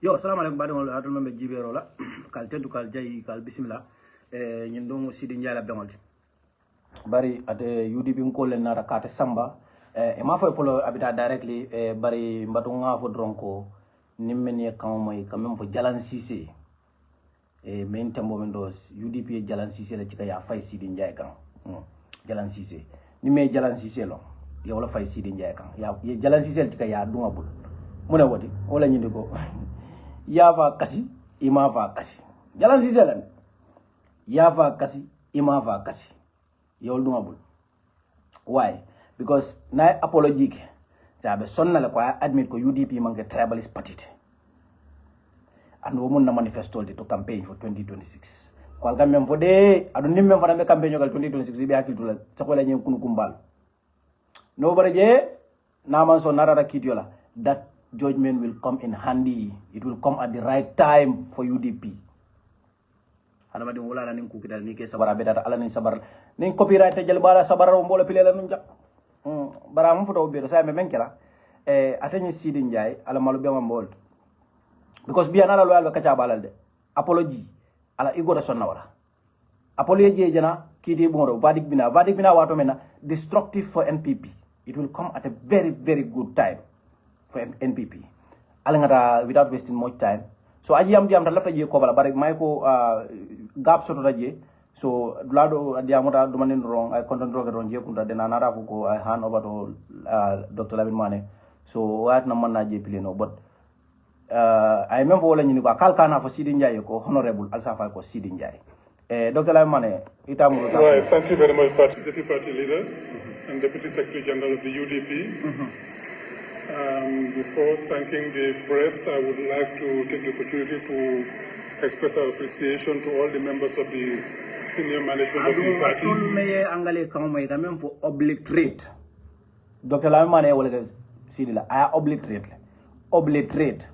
Yo, salam alaikum badon atul membe jibero la kal tentu kal jayi kal bismillah ñin do Seedy Njie la bengol bari ate UDP ko len nata kate samba e ma fay polo abita directly bari mbatu nga fo dronko nimmeni kan moy quand même fo Jalan Cissé e men tembo men do UDP Jalan Cissé la cika ya fay Seedy Njie kan Jalan Cissé ni me Jalan Cissé lo yow la fay Seedy Njie kan ya Jalan Cissé cika ya dunga bul muna wodi wala ñindi ko yafa kasi ima fa kasi Jalan Cissé lan yafa kasi ima fa kasi yol duma bul why because na apology ke sabe sonna la ko admit ko UDP manke tribalist party and wo mun na manifesto to campaign for 2026 ko algam mem fode adu nim mem fana be campaign yogal 2026 be akitu la sakola nyen kunu kumbal no baraje na man so narara kitiola that judgment will come in handy. It will come at the right time for UDP. Hana madi wala na nin ku kidal ni ke sabara bedata ala nin sabar nin copyright jël bala sabara mbolo pile la nun jak bara mu foto be sa me menkela atani Seedy Njie ala malu be mbol because bi anala loyal be kacha balal de apology ala igo da sonna wala apology jena kiti bonro verdict bina wato mena destructive for NPP. It will come at a very good time for NPP. Alangata without wasting much time. So aji am diam lafta je ko bala bare may ko gap soto raje. So lado diamota dumanin wrong I content roga ron je kunda dena nara ko I hand over to Dr. Lamine Mane. So wat na man na je pileno but I remember wala nyini ko kalkana for Seedy Njie ko honorable alsafa ko Seedy Njie. Dr. Lamine Mane itamu right, thank you very much Deputy Party Leader and Deputy Secretary General of the UDP. Before thanking the press, I would like to take the opportunity to express our appreciation to all the members of the senior management of the party. Obliterate. Dr. Lamine Mane Seedy la I obliterate.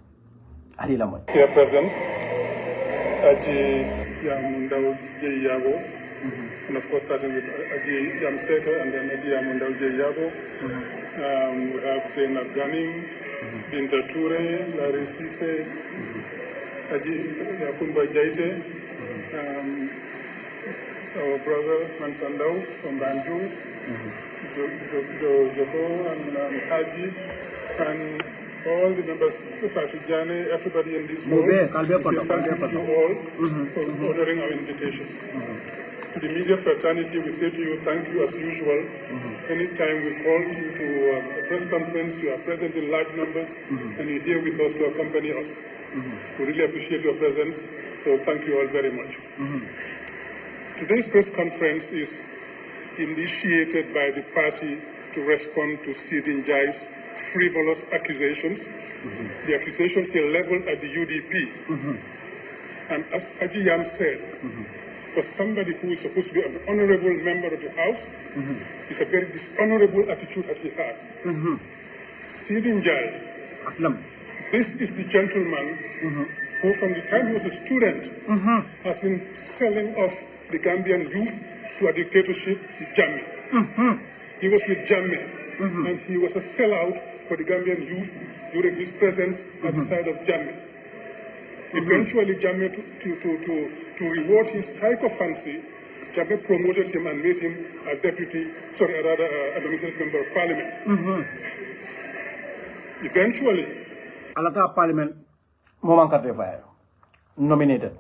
Here present, Aji Yamundao Jayago, and of course starting with Aji Yamseka and then Aji Yamundao Jayago. We have Zainab Ganim, Binta Toure, Larry Cisse, Yakumba Jaite, our brother Mansandao from Banjul, Joko and Haji, and all the members of Fatijane, everybody in this room. Say thank you to you all for honoring our invitation. To the media fraternity, we say to you, thank you as usual. Anytime we call you to a press conference, you are present in large numbers and you're here with us to accompany us. We really appreciate your presence, so thank you all very much. Today's press conference is initiated by the party to respond to Seedy Njie's frivolous accusations. The accusations are leveled at the UDP. And as Aji Yam said, for somebody who is supposed to be an honorable member of the House, it's a very dishonorable attitude that he had. Seedy Njie, this is the gentleman who from the time he was a student has been selling off the Gambian youth to a dictatorship, Jammeh. He was with Jammeh, and he was a sellout for the Gambian youth during his presence at the side of Jammeh. Eventually, Jammeh, to reward his sycophancy, Jammeh promoted him and made him a nominated member of parliament. Eventually, Alata parliament, Moman Katefire, nominated.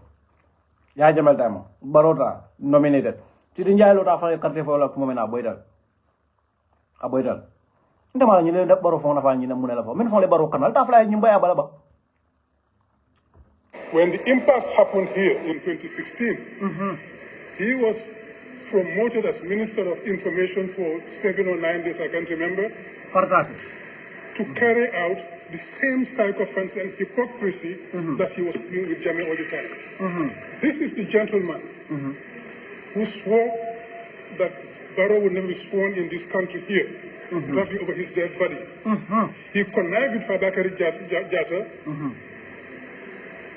Ya Jamal Damo, Barota, nominated. Seedy Njie Lota for Katefire, Kumana Aboidal. Ndama ñu leen baro fon na fa ñu ne mu ne la fa men fon le baro kanal ta fly ñu baya bala ba. When the impasse happened here in 2016, he was promoted as Minister of Information for 7 or 9 days, I can't remember, to carry out the same sycophancy and hypocrisy that he was doing with Jammeh all the time. This is the gentleman who swore that Barrow would never be sworn in this country here, traveling over his dead body. He connived with Fabakary Jatta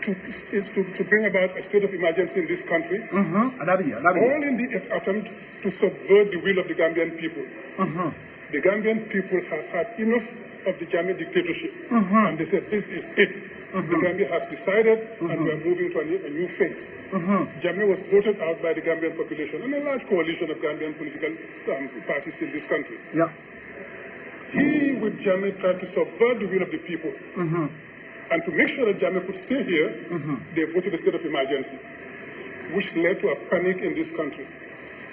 to bring about a state of emergency in this country, all in the attempt to subvert the will of the Gambian people. The Gambian people have had enough of the Jammeh dictatorship, and they said, this is it. The Gambia has decided, and we are moving to a new phase. Jammeh was voted out by the Gambian population and a large coalition of Gambian political parties in this country. Yeah. He, with Jammeh, tried to subvert the will of the people. And to make sure that Jammeh could stay here, they voted a state of emergency, which led to a panic in this country.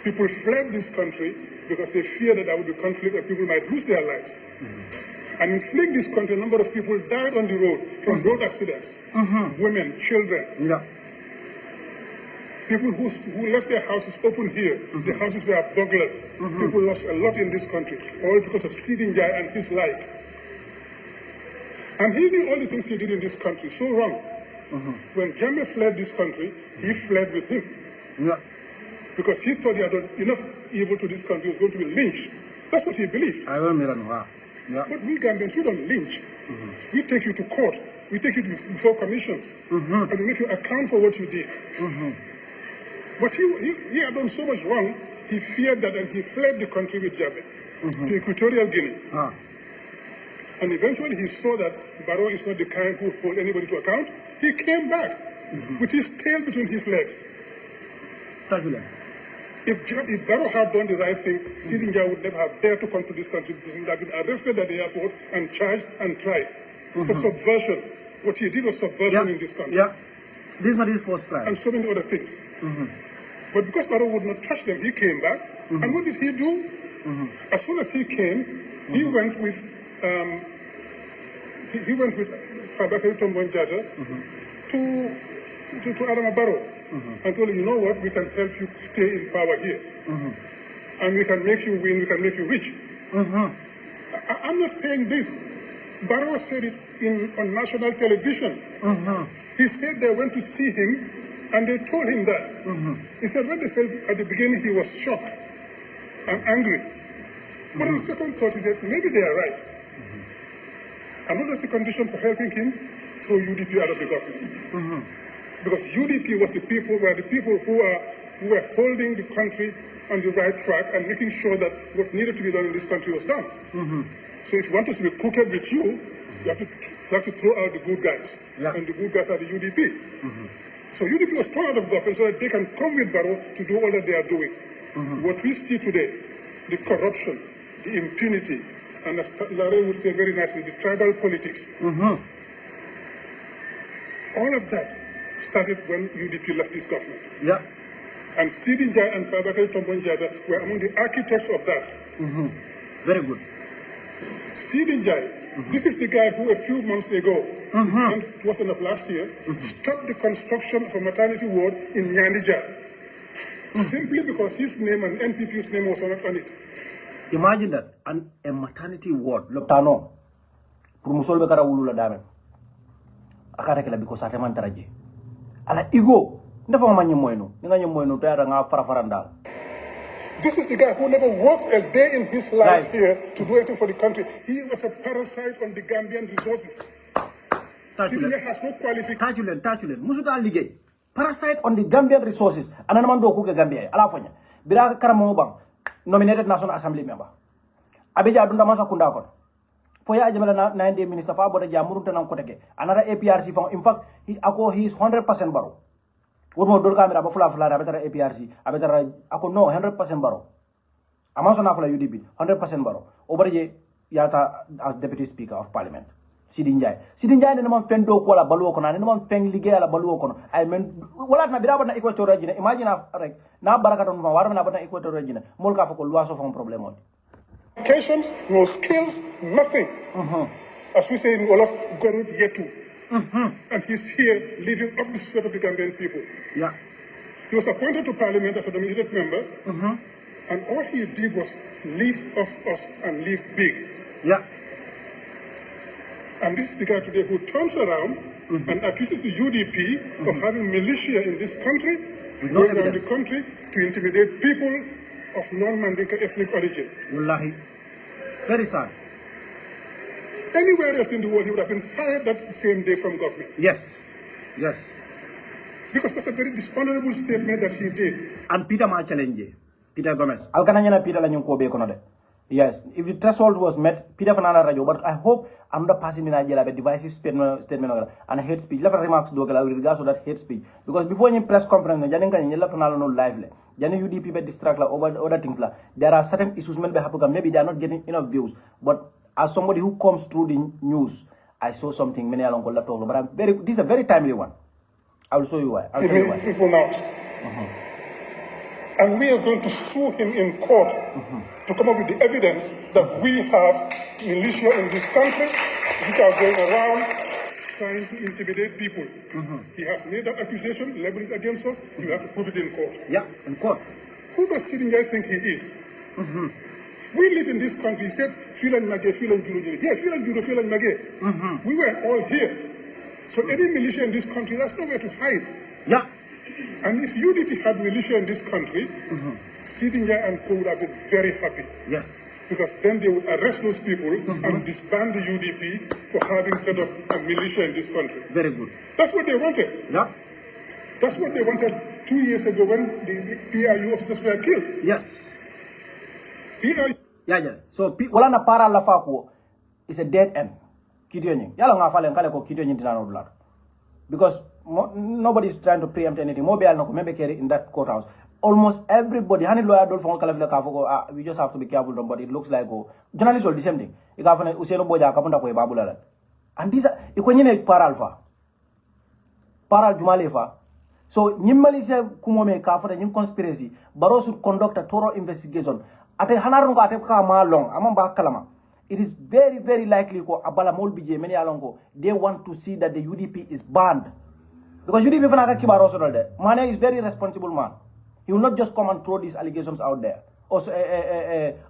People fled this country because they feared that there would be conflict and people might lose their lives. And in fleeing this country, a number of people died on the road from road accidents. Women, children. Yeah. People who left their houses open here, the houses were burglared. People lost a lot in this country, all because of Seedy Njie and his like. And he did all the things he did in this country so wrong. When Jammeh fled this country, he fled with him. Yeah. Because he thought he had done enough evil to this country, he was going to be lynched. That's what he believed. I will mirror. Yeah. But we Gambians, we don't lynch. We take you to court. We take you before commissions. And we make you account for what you did. But he had done so much wrong, he feared that, and he fled the country with Jammeh to Equatorial Guinea. And eventually he saw that Barrow is not the kind who would hold anybody to account. He came back with his tail between his legs. If Barrow had done the right thing, Seedy Njie would never have dared to come to this country because he would have been arrested at the airport and charged and tried for subversion. What he did was subversion in this country. Yeah. This is not his first crime. And so many other things. But because Barrow would not touch them, he came back. And what did he do? As soon as he came, he went with Fabakary Tombong Jatta to Adama Barrow and told him, you know what, we can help you stay in power here. And we can make you win, we can make you rich. I'm not saying this. Barrow said it on national television. He said they went to see him and they told him that. He said when they said at the beginning he was shocked and angry. But on second thought he said maybe they are right. And what was the condition for helping him? Throw UDP out of the government. Because UDP was the people who were holding the country on the right track and making sure that what needed to be done in this country was done. So if you want us to be crooked with you, you have to throw out the good guys. And the good guys are the UDP. So UDP was thrown out of government so that they can come with Barrow to do all that they are doing. What we see today, the corruption, the impunity, and as Larry would say very nicely, the tribal politics. All of that started when UDP left this government. And Seedy Njie and Fabakary Tombong Jatta were among the architects of that. Very good. Seedy Njie, this is the guy who a few months ago, and it was enough last year, stopped the construction of a maternity ward in Nyandija. Simply because his name and NPP's name was not on it. Imagine that, a maternity ward, Loptano, Prumusol Bekara Ulula Dame, Akatakela because Atamantaraji. Ala ego, never man Moino, Ninamoino, Teranga Farafaranda. This is the guy who never worked a day in his life here to do anything for the country. He was a parasite on the Gambian resources. Seedy Njie has no qualification. Tachulen, Musuta Lige. Parasite on the Gambian resources. Anamando Kuga Gambia, Alafanya. Bira Karamobang, nominated National Assembly member. Abija Dundamasa Kundakon. Foya Jamala 9-day minister for Abota Jamuruntan Koteke. Another APRC from, in fact, he is 100% Barrow. What more do camera Bafula Fla, better APRC, a better Ako no 100% Barrow. Amazon Afla UDP, 100% Barrow. Over Yata as Deputy Speaker of Parliament. Seedy Njie. Seedy Njie ne man fendo ko la baluo kono ne man feng liggéey la baluo kono ay men wala na bira na Equatorial Guinea imagine rek na baraka don fa war na bana Equatorial Guinea mol ka fa ko loi so fon problème on Qualifications, no skills, nothing. As we say in Wolof, Gorut Yetu. And he's here living off the sweat of the Gambian people. He was appointed to Parliament as a nominated member, and all he did was live off us and live big. And this is the guy today who turns around and accuses the UDP of having militia in this country, going around the country to intimidate people of non-Mandinka ethnic origin. Wallahi. Very sad. Anywhere else in the world, he would have been fired that same day from government. Yes. Because that's a very dishonorable statement that he did. And Peter ma challenge. Peter Gomez. Alkananya Peter la nyonko be kono de. Yes, if the threshold was met, Peter Fernanda Radio, but I hope another person in Nigeria have a divisive statement and hate speech. Left remarks do with regards to that hate speech. Because before any press conference, left no live. UDP be distract over other things. There are certain issues maybe they are not getting enough views. But as somebody who comes through the news, I saw something many along left over. But this is a very timely one. I will show you why. I'll tell you why. Pronounced. And we are going to sue him in court to come up with the evidence that we have militia in this country which are going around trying to intimidate people. He has made that accusation, leveled it against us. You have to prove it in court. Yeah, in court. Who does Seedy Njie think he is? We live in this country. He said, Filan Mage, Filan Judo. Yeah, Filan Judo, Filan Mage. We were all here. So any militia in this country, there's nowhere to hide. Yeah. And if UDP had militia in this country, Seedy Njie and co would have been very happy. Yes. Because then they would arrest those people and disband the UDP for having set up a militia in this country. Very good. That's what they wanted. Yeah. That's what they wanted 2 years ago when the PRU officers were killed. Yes. PRU. Yeah. So, wala na para la fako is a dead end. Kityo nying. Yala nga fale nkale ko kityo nying tinano blood. Because nobody is trying to preempt anything. Mobile no remember carry in that courthouse. Almost everybody, hani lawyer don't for kalafila kafoko. We just have to be careful, but it looks like journalists all the same thing. Ikafane useno boja kapunda ko babula. And these are ikonyine para jumalefa. So nyimali se kumome kafana nyim conspiracy. Baro should conduct a thorough investigation. Ate hanarun ko ate ka ma long amamba kalama. It is very, very likely ko abala molbije many alongo. They want to see that the UDP is banned. Because UDP fanaka kibaro so there. Mane is very responsible man. He will not just come and throw these allegations out there. Also,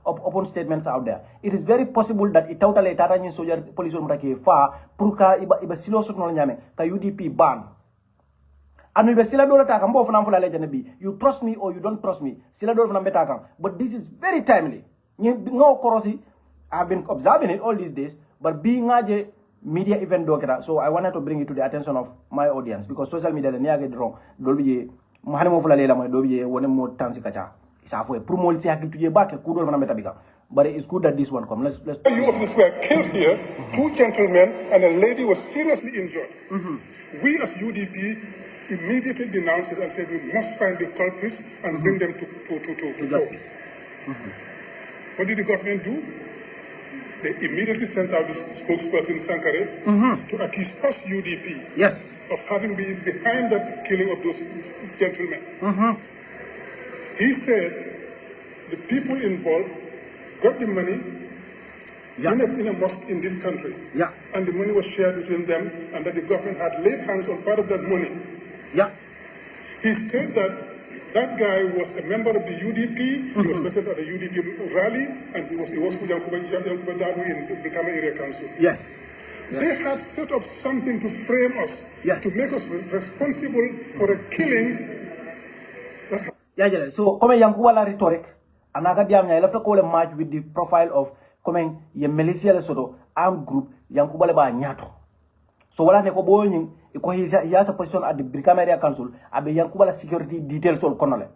open statements out there. It is very possible that itautale taranyin soldier police umrake fa pruka iba silo sot no nyame ka UDP ban. And we sila dola takam bo fana fula legend be. You trust me or you don't trust me. Sila dola fana betakam. But this is very timely. No korosi. I've been observing it all these days, but being a media event dokera, so I wanted to bring it to the attention of my audience because social media the near wrong. Dolby Mahanimo Fula my Dobie, one more Tansi Kacha. It's halfway. Promote to your back, Kudo from Metabika. But it's good that this one comes. Let's. You officers were killed here, 2 gentlemen, and a lady was seriously injured. We as UDP immediately denounced it and said we must find the culprits and bring them to court. What did the government do? They immediately sent out the spokesperson Sankare to accuse us UDP of having been behind the killing of those gentlemen. He said the people involved got the money in a mosque in this country, and the money was shared between them, and that the government had laid hands on part of that money. He said that guy was a member of the UDP. He was present at the UDP rally, and he was for Yankuba in the Brikama Area Council. They had set up something to frame us, to make us responsible for a killing. So, come Yankuba la rhetoric, and I left a call a match with the profile of coming ye Militia Lesotho armed group Yankuba leba nyato. So, wala neko boying. He has a position at the Brikama Area Council. Abe Yankuba security details all konole.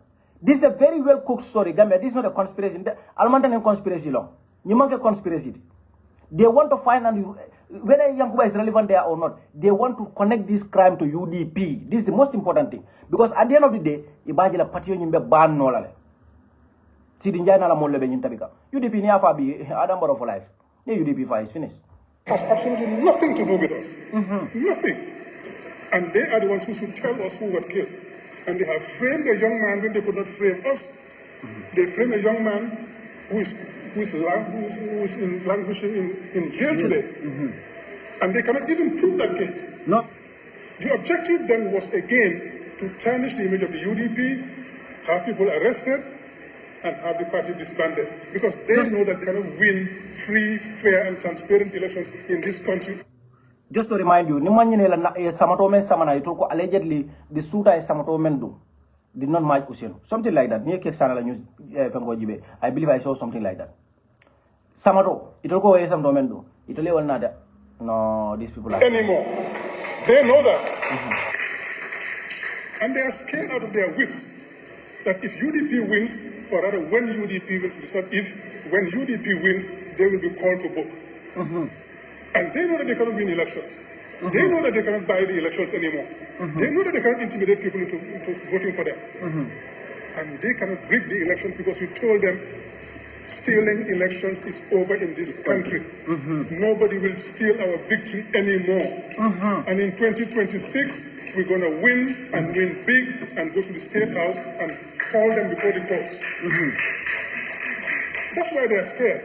This is a very well cooked story. Gambia, this is not a conspiracy. Almantan and conspiracy law. You make a conspiracy. They want to find and whether Yankuba is relevant there or not. They want to connect this crime to UDP. This is the most important thing because at the end of the day, ibajila patio nyimbe ban nolale. Seedy Njie na la molle be nyintabika. UDP ni afa bi Adam Barrow for life. The UDP fight is finished. Has absolutely nothing to do with us. Nothing. And they are the ones who should tell us who got killed. And they have framed a young man when they could not frame us. They framed a young man who is languishing in jail today. And they cannot even prove that case. No. The objective then was again to tarnish the image of the UDP, have people arrested, and have the party disbanded. Because they know that they cannot win free, fair, and transparent elections in this country. Just to remind you, Samato men Samana, it allegedly the suitor is Samato men do. Did not match Usian. Something like that. Near Keksana news I believe I saw something like that. Samato, it will go away some men do. It will another. No, these people are anymore. They know that. And they are scared out of their wits that if UDP wins, or rather when UDP wins, it's not if, when UDP wins, they will be called to book. And they know that they cannot win elections. They know that they cannot buy the elections anymore. They know that they cannot intimidate people into voting for them. And they cannot rig the elections because we told them stealing elections is over in this country. Nobody will steal our victory anymore. And in 2026, we're going to win and win big and go to the State House and call them before the courts. That's why they're scared.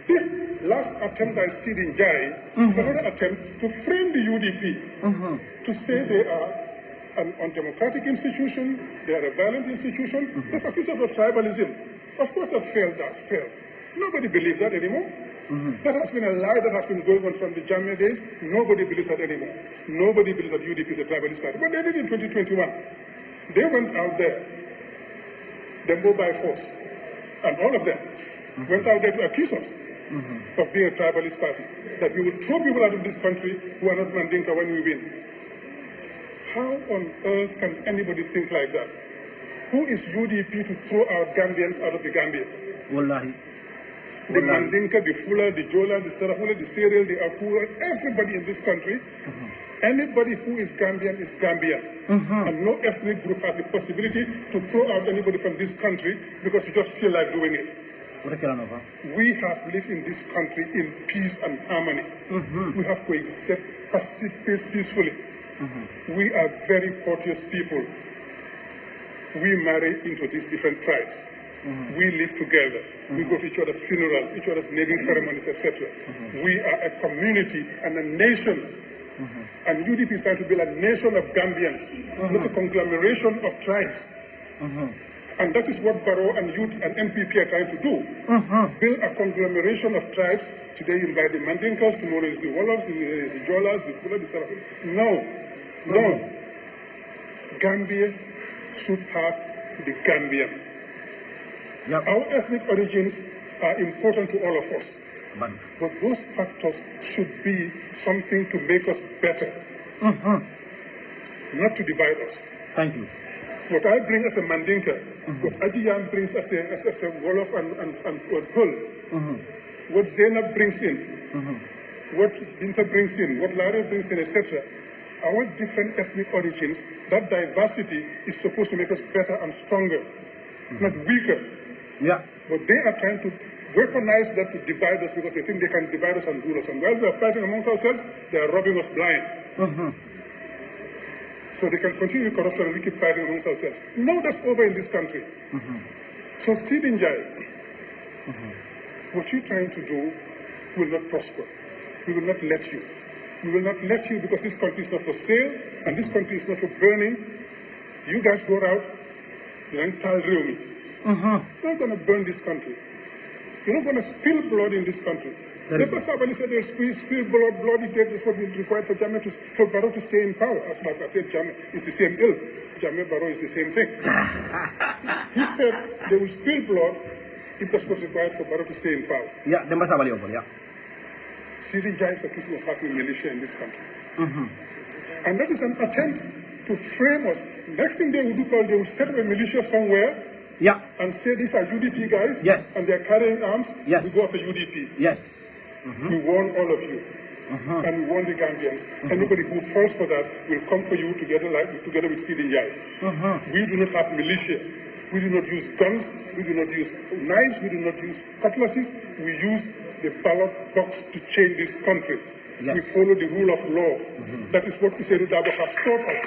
This last attempt by Seedy Njie is another attempt to frame the UDP, to say they are an undemocratic institution, they are a violent institution. They've accused us of tribalism. Of course that failed. Nobody believes that anymore. That has been a lie that has been going on from the Jamia days. Nobody believes that anymore. Nobody believes that UDP is a tribalist party. But they did in 2021. They went out there, they moved by force. And all of them went out there to accuse us of being a tribalist party, that we will throw people out of this country who are not Mandinka when we win. How on earth can anybody think like that? Who is UDP to throw our Gambians out of the Gambia? Wallahi. The Mandinka, the Fula, the Jola, the Sarahula, the Serial, the Akura, everybody in this country, anybody who is Gambian is Gambian. And no ethnic group has the possibility to throw out anybody from this country because you just feel like doing it. We have lived in this country in peace and harmony. We have coexisted peacefully. We are very courteous people. We marry into these different tribes. We live together. We go to each other's funerals, each other's naming ceremonies, etc. We are a community and a nation. And UDP is trying to build a nation of Gambians, not a conglomeration of tribes. And that is what Barrow and Youth and NPP are trying to do. Build a conglomeration of tribes. Today you invite the Mandinkas, tomorrow is the Wolofs, tomorrow is the Jolas, the Fula, the Sarah. No. Gambia should have the Gambian. Our ethnic origins are important to all of us. But those factors should be something to make us better, not to divide us. Thank you. What I bring as a Mandinka, what Adiyam brings as a Wolof and Hul, what Zainab brings in, what Binta brings in, what Larry brings in, etc. Our different ethnic origins, that diversity is supposed to make us better and stronger, not weaker. But they are trying to weaponize that to divide us because they think they can divide us and rule us. And while we are fighting amongst ourselves, they are robbing us blind. So they can continue corruption and we keep fighting amongst ourselves. Now that's over in this country. So Seedy Njie, what you're trying to do will not prosper. We will not let you. We will not let you because this country is not for sale and this country is not for burning. You guys go out, you're not going to burn this country. You're not going to spill blood in this country. The Basabali said they'll spill blood if that's what is required for Barrow to stay in power. As I said, Jamia is the same ilk. Jamia Barrow is the same thing. He said they will spill blood if that's what's required for Barrow to stay in power. The Basabali over, Seedy Njie is accused of having militia in this country. And that is an attempt to frame us. Next thing they will do, they will set up a militia somewhere and say these are UDP guys and they're carrying arms. We go after UDP. We warn all of you. And we warn the Gambians. Anybody who falls for that will come for you together with Seedy Njie. We do not have militia. We do not use guns. We do not use knives. We do not use cutlasses. We use the ballot box to change this country. We follow the rule of law. That is what Iseru Dabo has taught us.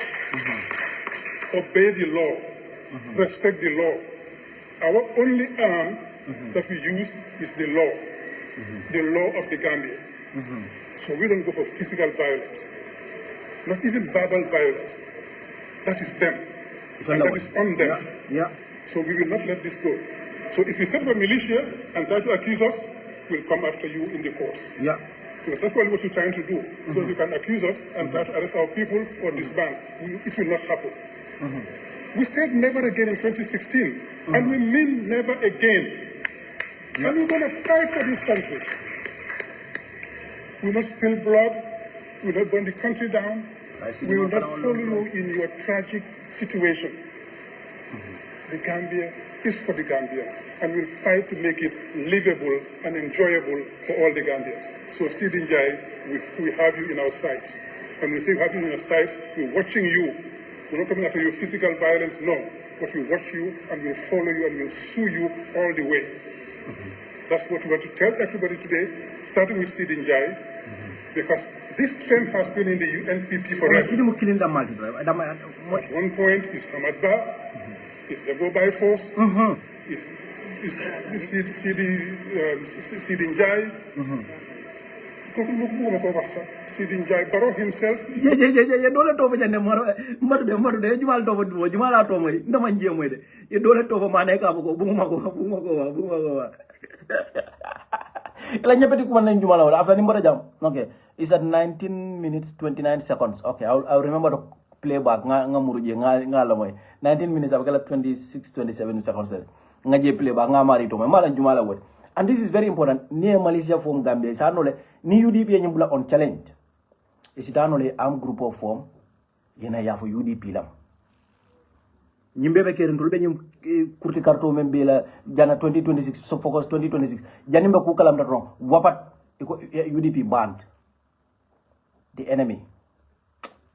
Obey the law. Respect the law. Our only arm that we use is the law. The law of the Gambia. So we don't go for physical violence. Not even verbal violence. That is them. And that is on them. So we will not let this go. So if you set up a militia and try to accuse us, we'll come after you in the courts. Because that's probably what you're trying to do. So you can accuse us and try to arrest our people or disband. It will not happen. We said never again in 2016. And we mean never again. And we're going to fight for this country. We will not spill blood. We will not burn the country down. We will not follow you in your tragic situation. The Gambia is for the Gambians, and we'll fight to make it livable and enjoyable for all the Gambians. So Seedy Njie, we have you in our sights. And we say we have you in our sights, we're watching you. We're not coming after you physical violence, no. But we watch you and we'll follow you and we'll sue you all the way. That's what we want to tell everybody today, starting with Seedy Njie, because this trend has been in the UNPP forever. At one point, it's Hamad Ba, it's Debo by Force, it's Seedy Njie. Seedy Njie Barrow himself. Dole to jande marude jumal to duo jumala to moy ndama njemo de ye dole to mane ka ko buma ko la ñepeti ko man jumala wala after ni mbara jam. Okay, it's at 19 minutes 29 seconds. Okay, I'll remember the playback nga muruje nga la moy 19 minutes abakala 26 27 seconds nga je playback nga mari to moy mala jumala wot. And this is very important. Near Militia form Gambia, is anole ni UDP nyambula on challenge. Is it anole am group of form yena ya for UDP lam. Nyimbe ke rentul be nyim kurti karto membela jana 2026 so focus 2026. Janimbe ku kalam da ron wapat UDP banned the enemy.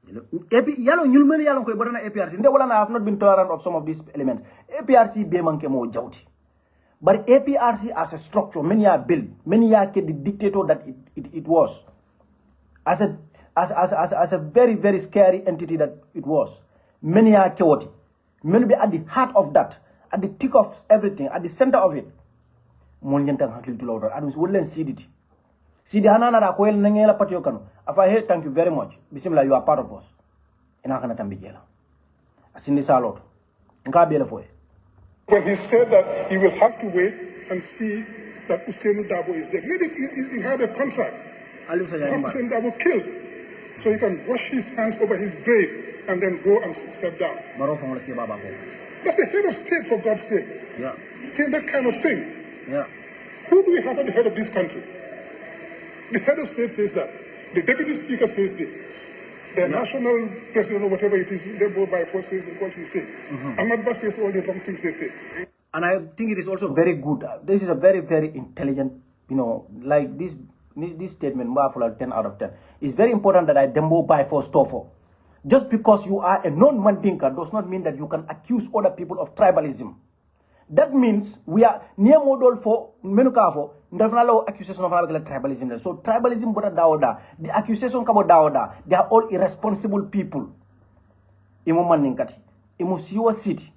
Yalo nyulmel yalo koy bodana APRC nde wala na have not been tolerant of some of these elements. APRC be manke mo jawti. But APRC as a structure, many are built, many are the dictator that it was. As a very, very scary entity that it was. Many are chaotic. Many be at the heart of that, at the thick of everything, at the center of it. I will see it. See the Hanana Raquel Nangela Patiokano. Afa, thank you very much. Bismillah, you are part of us. And I cannot be jela. I seen this a lot. When he said that he will have to wait and see that Usainu Dabo is dead. He had a contract to have Usainu Dabo killed so he can wash his hands over his grave and then go and step down. That's the head of state, for God's sake. Yeah. Saying that kind of thing. Yeah. Who do we have at the head of this country? The head of state says that. The deputy speaker says this. The national president or whatever it is, they go by force says what he says. Ahmad Ba says all the wrong things they say. And I think it is also very good. This is a very, very intelligent, like this statement, 10 out of 10. It's very important that I dembo by force tofo. Just because you are a non-Mandinka does not mean that you can accuse other people of tribalism. That means we are near model for menukafo. Accusation of tribalism. So tribalism boda daoda. The accusation kabo daoda. They are all irresponsible people. Imu maninkati. Imu siwa city.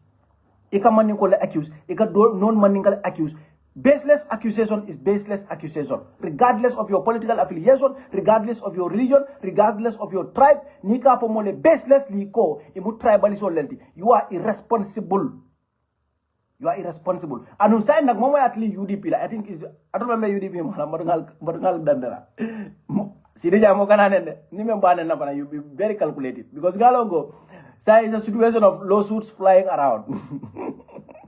Ika maninkole accuse. Ika non maninkale accuse. Baseless accusation is baseless accusation. Regardless of your political affiliation, regardless of your religion, regardless of your tribe, nika formole baseless liko. Imu tribalism. You are irresponsible. You are irresponsible. And who signed the moment at least UDP, I think is I don't remember UDP, Marangal Dandera. Seedy Njie, you be very calculated. Because Galongo, is a situation of lawsuits flying around.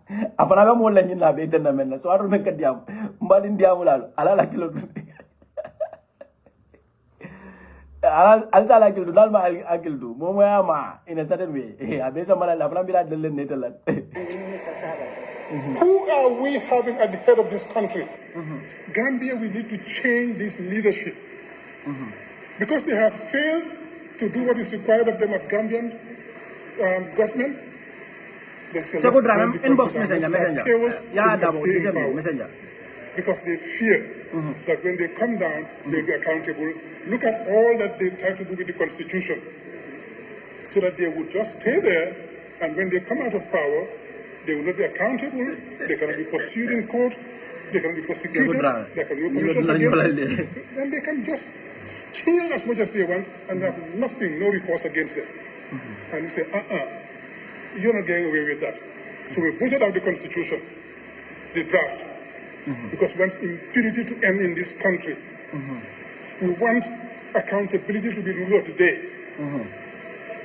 So I don't make a diam. But in Diamulal, Alala Kilo. I'll like to do Dalma Agildu, Momoyama in a certain way. I bet somebody Labramila the Netherlands. Who are we having at the head of this country? Gambia, we need to change this leadership. Because they have failed to do what is required of them as Gambian government. They say, inbox messenger. Messenger. Because they fear that when they come down, they'll be accountable. Look at all that they try to do with the Constitution, so that they would just stay there, and when they come out of power, they will not be accountable, they cannot be pursued in court, they cannot be prosecuted, there can be no commissions against them, then they can just steal as much as they want and have nothing, no recourse against them. And you say, you're not getting away with that. So we voted out the Constitution, the draft, because we want impunity to end in this country. We want accountability to be the rule of the day.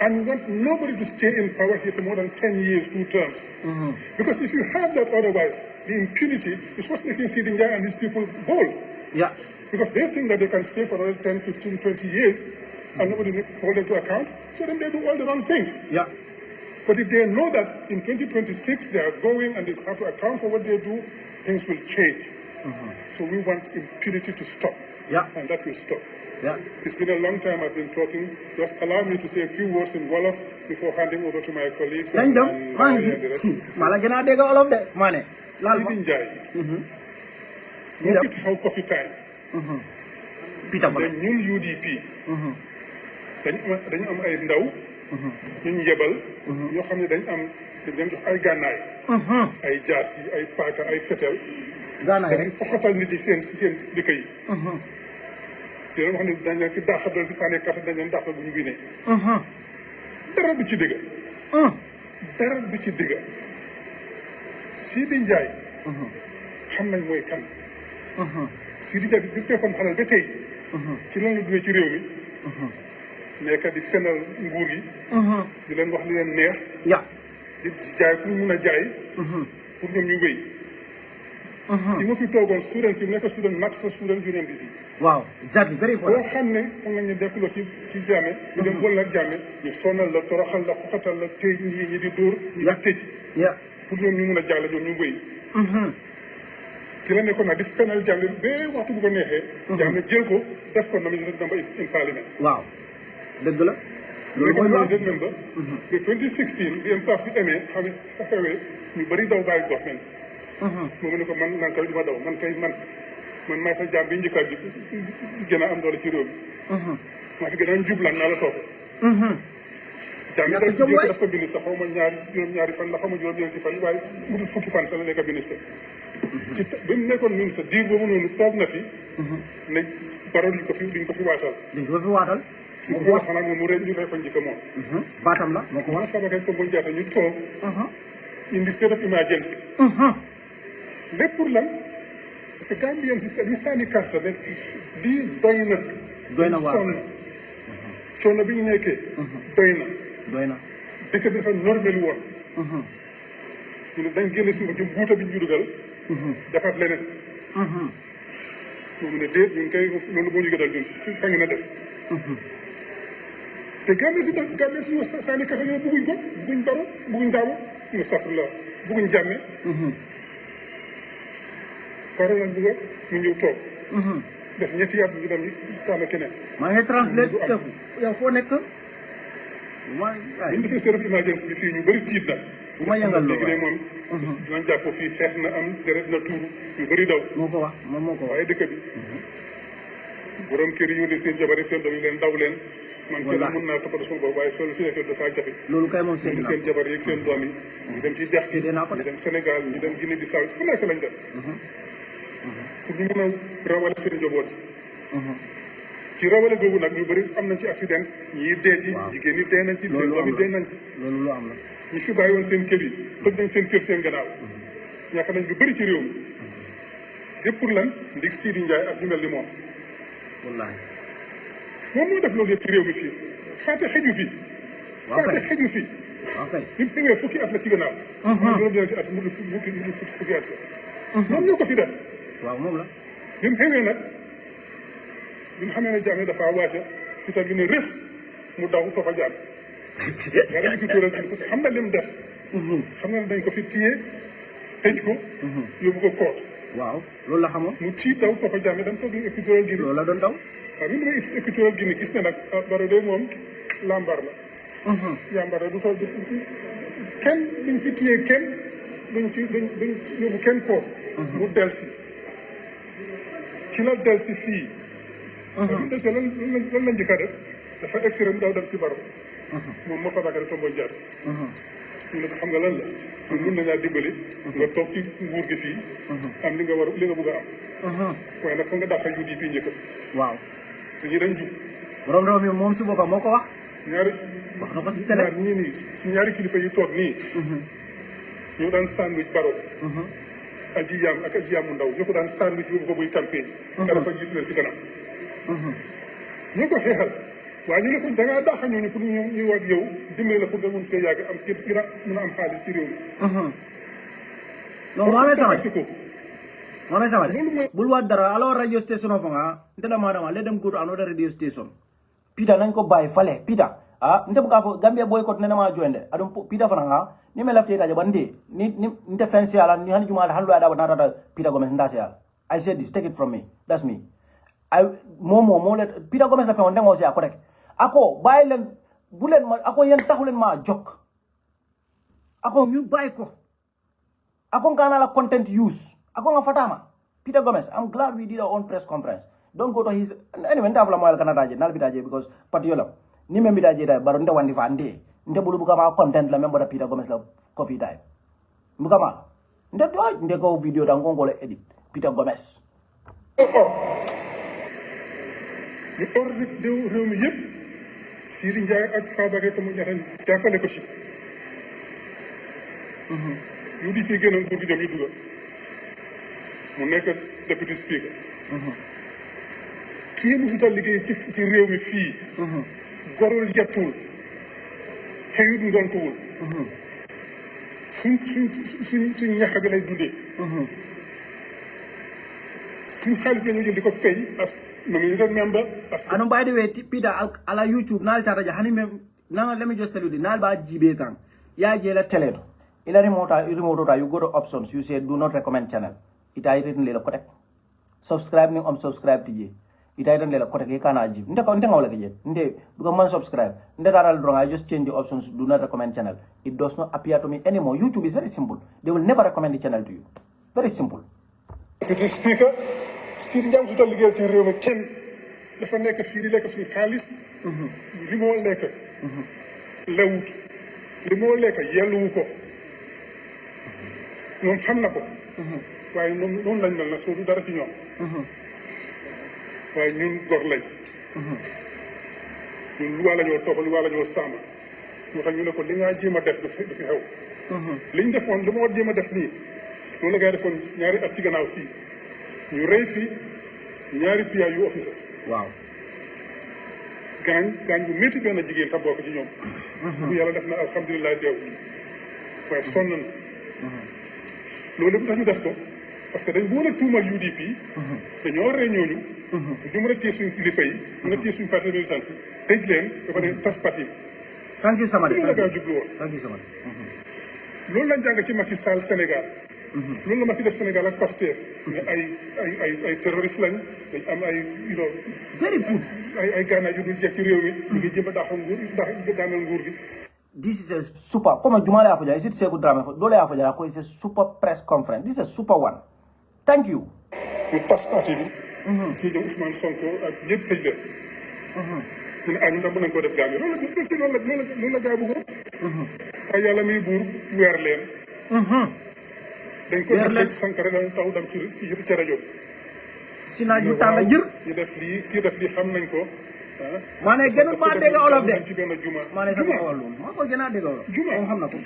And we want nobody to stay in power here for more than 10 years, 2 terms. Because if you have that otherwise, the impunity is what's making Seedy Njie and these people whole. Yeah. Because they think that they can stay for another 10, 15, 20 years and nobody hold them to account. So then they do all the wrong things. Yeah. But if they know that in 2026 they are going and they have to account for what they do, things will change. So we want impunity to stop. And that will stop. It's been a long time I've been talking. Just allow me to say a few words in Wolof before handing over to my colleagues and the rest of the Seedy Njie. Moo fi taxaw coffee time. ñun UDP. dañu am ay ndaw. ñu yebal. ñoo xam ne dañ leen jox ay gànnaay. ay jaas yi ay paaka ay fetel. dañuy xoxatal nit yi seen dëkk yi. te leen wax ne dañ leen fi dàq doon fi sànni carte dañ leen dàq bu ñu winee. dara du ci dëgg. dara du ci dëgg. Seedy Njie. xam nañ mooy kan. Seedy Njie bi fekkoon xalal ba tey. ci lan la duggee ci réew mi. nekk di fenal nguur gi. di leen wax li leen neex. di jaay pour mun a jaay. pour ñoom ñu wéy. ci ma fi toogoon student si nekk student nag sa student union bi fii. waaw exactly very important. boo xam ne foog nañ ne dekkuloo ci jaame. ñu dem boole ak jaame ñu sonal la toroxal la xoxatal la tëj ñi di dóor ñi di tëj. pour ñoom ñu mun a jàll ñoom ñu wéy. ci la nekkoon nag di fenal jaame ba waxtu bu ko neexee. jaame jël ko def ko nomination member in parliament. waaw dëgg la. loolu mooy nomination member. de 2016 bi impasse bi amee xam ne xewee ñu bëri daw bàyyi government. moom ne ko man kay du ma daw man maay sa jaam bi njëkk a gën a am doole ci réew mi. maa fi gën a njublan naa la topp. jaam bi daf ko ministre xaw ma juróom-ñaari fan la xaw ma juróom-ñeenti fan waaye mu dul fukki fan sax la nekk ministre. ci bi mu nekkoon ministre diir boobu noonu toog na fi. ne Barrow duñ ko fi waatal. su ko fi wax xanaa moom ñu rey ko njëkk moom. baatam la moo ko wax. Fabakary Tombong Jatta ñu toog. indi state of emergency. lépp pour lan parce que Gambien si di sànni carte ne di doy na waaw sonn coono bi ñu nekkee doy na dëkk bi dafa normé lu woon ñu ne dañ génne suñu ñu guuta bi ñu dugal defaat leneen moom ne déet ñun kay loolu moo ñu gënal ñun fa ngi na des te Gambien si ñu sànni carte ñu ne bugguñ ko bugguñ Barrow bugguñ Daawo ñu safr la bugguñ Jammeh Barrow lañ bëgg mu ñëw toog. def ñetti at ñu dem tànn keneen. maa ngi translate yow foo nekk. bu ñu defee state of emergency bi fii ñu bëri tiit na. bu ma yëngal léegi de moom. dinañ jàpp fii xeex na am deret na tuuru ñu bëri daw. moo ko wax waaye dëkk bi. borom kër yi yónnee seen jabar yi seen doom yi leen daw leen. man kenn mun naa toppatoo sama bopp waaye soo fi nekkee dafa jafe. loolu kay moom seen jabar yi ak seen doom yi. ñu dem ci dex gi ñu dem Sénégal ñu dem Guinée Bissau fu nekk lañ dem. pour ñu mën a rawale seen njaboot yi. ci rawale googu nag ñu bëri am nañ ci accident ñii dee ci jigéen ñi dee nañ ci seen doom yi dee nañ ci. loolu lu am la. ñi fi bàyyi woon seen kër yi toj nañ seen kër seen gannaaw. ñàkk nañ lu bëri ci réew mi. yëpp pour lan ndig Seedy Njie ak ñu mel ni moom. wallaahi. moom moo def loolu yëpp ci réew mi fii Fate xëju fii. Fate xëju fii. bi mu xëyee fukki at la ci gannaaw. juróom-ñeenti at mu fukki at sax. moom ñoo ko fi def. waaw moom la. bi mu xëyee nag bi nga xamee ne Jammeh dafa wàcca fital bi ne rës mu daw toppa Jammeh. yaa dem écriture bi parce que xam na li mu def. xam na ne dañ ko fi téye tëj ko. yóbbu ko koot. waaw loolu la xamoon. mu tiit daw toppa Jammeh dem toog écriture gi. loolu la doon daw. waaw bi mu demee écriture gi gis ne nag Barrow de moom lambar la. yambar la du toog kenn duñ fi téye kenn duñ yóbbu kenn koot. mu delsi ci la delsi fii. mu delsi lan la njëkk a def dafa extrême daw dem ci Barrow. moom moo Fabakary Tombong Jatta. ñu ne ko xam nga lan la. ñun mun nañaa dimbali. nga toog ci nguur gi fii. am li nga bëgg a am. waaye nag foog nga dàqal UDP njëkk. waaw. te ñi dañ jub. borom réew mi moom si boppam moo ko wax. wax na ko ci télé ñii nii su ñaari kilifa yi toog nii. ñoo daan sandwich Barrow. aji yaam ak aji yaamu ndaw ñoo ko daan sandwich yóbbu ko buy campagne. kara fa jiitu leen ci kanam. ñoo ko xeexal waaye ñu ne ko da ngaa dàq ñooñu pour ñu wax yow dimbali la pour nga mun fee yàgg am gën a mun a am xaalis ci réew mi. non Mohamed Samale bul wax dara alors radio station of nga ntela madama let them go to another radio station Peter nañ ko bàyyi fale Peter nte buka fo Gambia boycott nena ma joinde adum Peter fana ni me lafte itaje bandi ni nte fancy ala ni hani juma hallo ada na Peter Gomez ndase ala I said this, take it from me, that's me. Mo let Peter Gomez la fe on dengo si ako rek ako bay len bulen ma ako yen taxulen ma jok ako ñu bay ko ako ngana la content use ako nga fatama Peter Gomez, I'm glad we did our own press conference. Don't go to his anyway ndafla mo Canada je nal bitaje because patiola ni membi daje da baro nda wandi fa nde bulu buka ma content la membo da Peter Gomez la coffee time buka ma nde ko video da ngongole edit Peter Gomez ñu or réew mi yëpp Seedy Njie ak Fabakary ko mu ñaxal jàppale ko ci UDP gën a nguur gi dem ñu dugal mu nekk deputy speaker kii musuta liggéey ci réew mi fii gorul yettul xëyut ngontuwul suñ ñax bi lay dundee suñ xaalis bi la ñu jël di ko fay as nominated member as and by the way Peter ala YouTube nal tata ja hani mem now let me just tell you this nal ba jibe kan ya jela teledo ila remote you go to options you say do not recommend channel ita written le ko tek subscribe ni subscribe tije ita written le ko tek e kana jib nde wala ke nde because man subscribe nde daral drong I just change the options do not recommend channel it does not appear to me anymore. YouTube is very simple, they will never recommend the channel to you, very simple. Deputy speaker Seedy Njie su tal liggéeyal ci réew mi kenn dafa nekk fii di lekk suñu xaalis li moo lekk lewut li moo lekk yelluwu ko ñoom xam na ko waaye noonu lañ mel nag soo du dara ci ñoom waaye ñun gor lañ ñun lu waa la ñoo topp lu waa la ñoo sàmm moo tax ñu ne ko li nga jéem a def du fi xew liñ defoon li moo jéem a def nii loolu la ngay defoon ñaari at ci gannaaw fii ñu rey fii ñaari PIU officers waaw gaañ bu métti benn jigéen ta bokk ci ñoom bu yàlla def na alhamdulilah deew waaye sonn na loolu lépp tax ñu def ko parce que dañ bu woon a tuumal UDP dañoo rey ñooñu pour ñu mën a téye suñu kilifa yi mën a téye suñu parti militant yi tëj leen ba pare tas parti bi thank you Samadi loolu la gaa jublu woon thank you Samadi loolu lañ jàng ci Macky Sall Sénégal loolu la Macky def Sénégal ak Pastef mais ay terroriste lañ dañ am ay very good ay gànnaay yu dul jeex ci réew mi ñu ngi jëm a daanal nguur gi. This is a super comme Jumala Afoja is it Sekou Dramé dole Afoja ko is a super press conference this is a super one thank you ñu tas parti bi ci ñoom Ousmane Sonko ak ñëpp tëj leen ñu ne ñu ndax mën nañ koo def Gambie loolu la gaa bëggoon waaye yàlla muy buur weer leen dañ ko def rek Sankara dañ taw dem ci rajo bi si naaj yu tàng jër ñu def lii kii def lii xam nañ ko maa ne gënu maa dégg olof de ci benn juma maa ne sama olof loolu maa ko gën a dégg olof juma xam na ko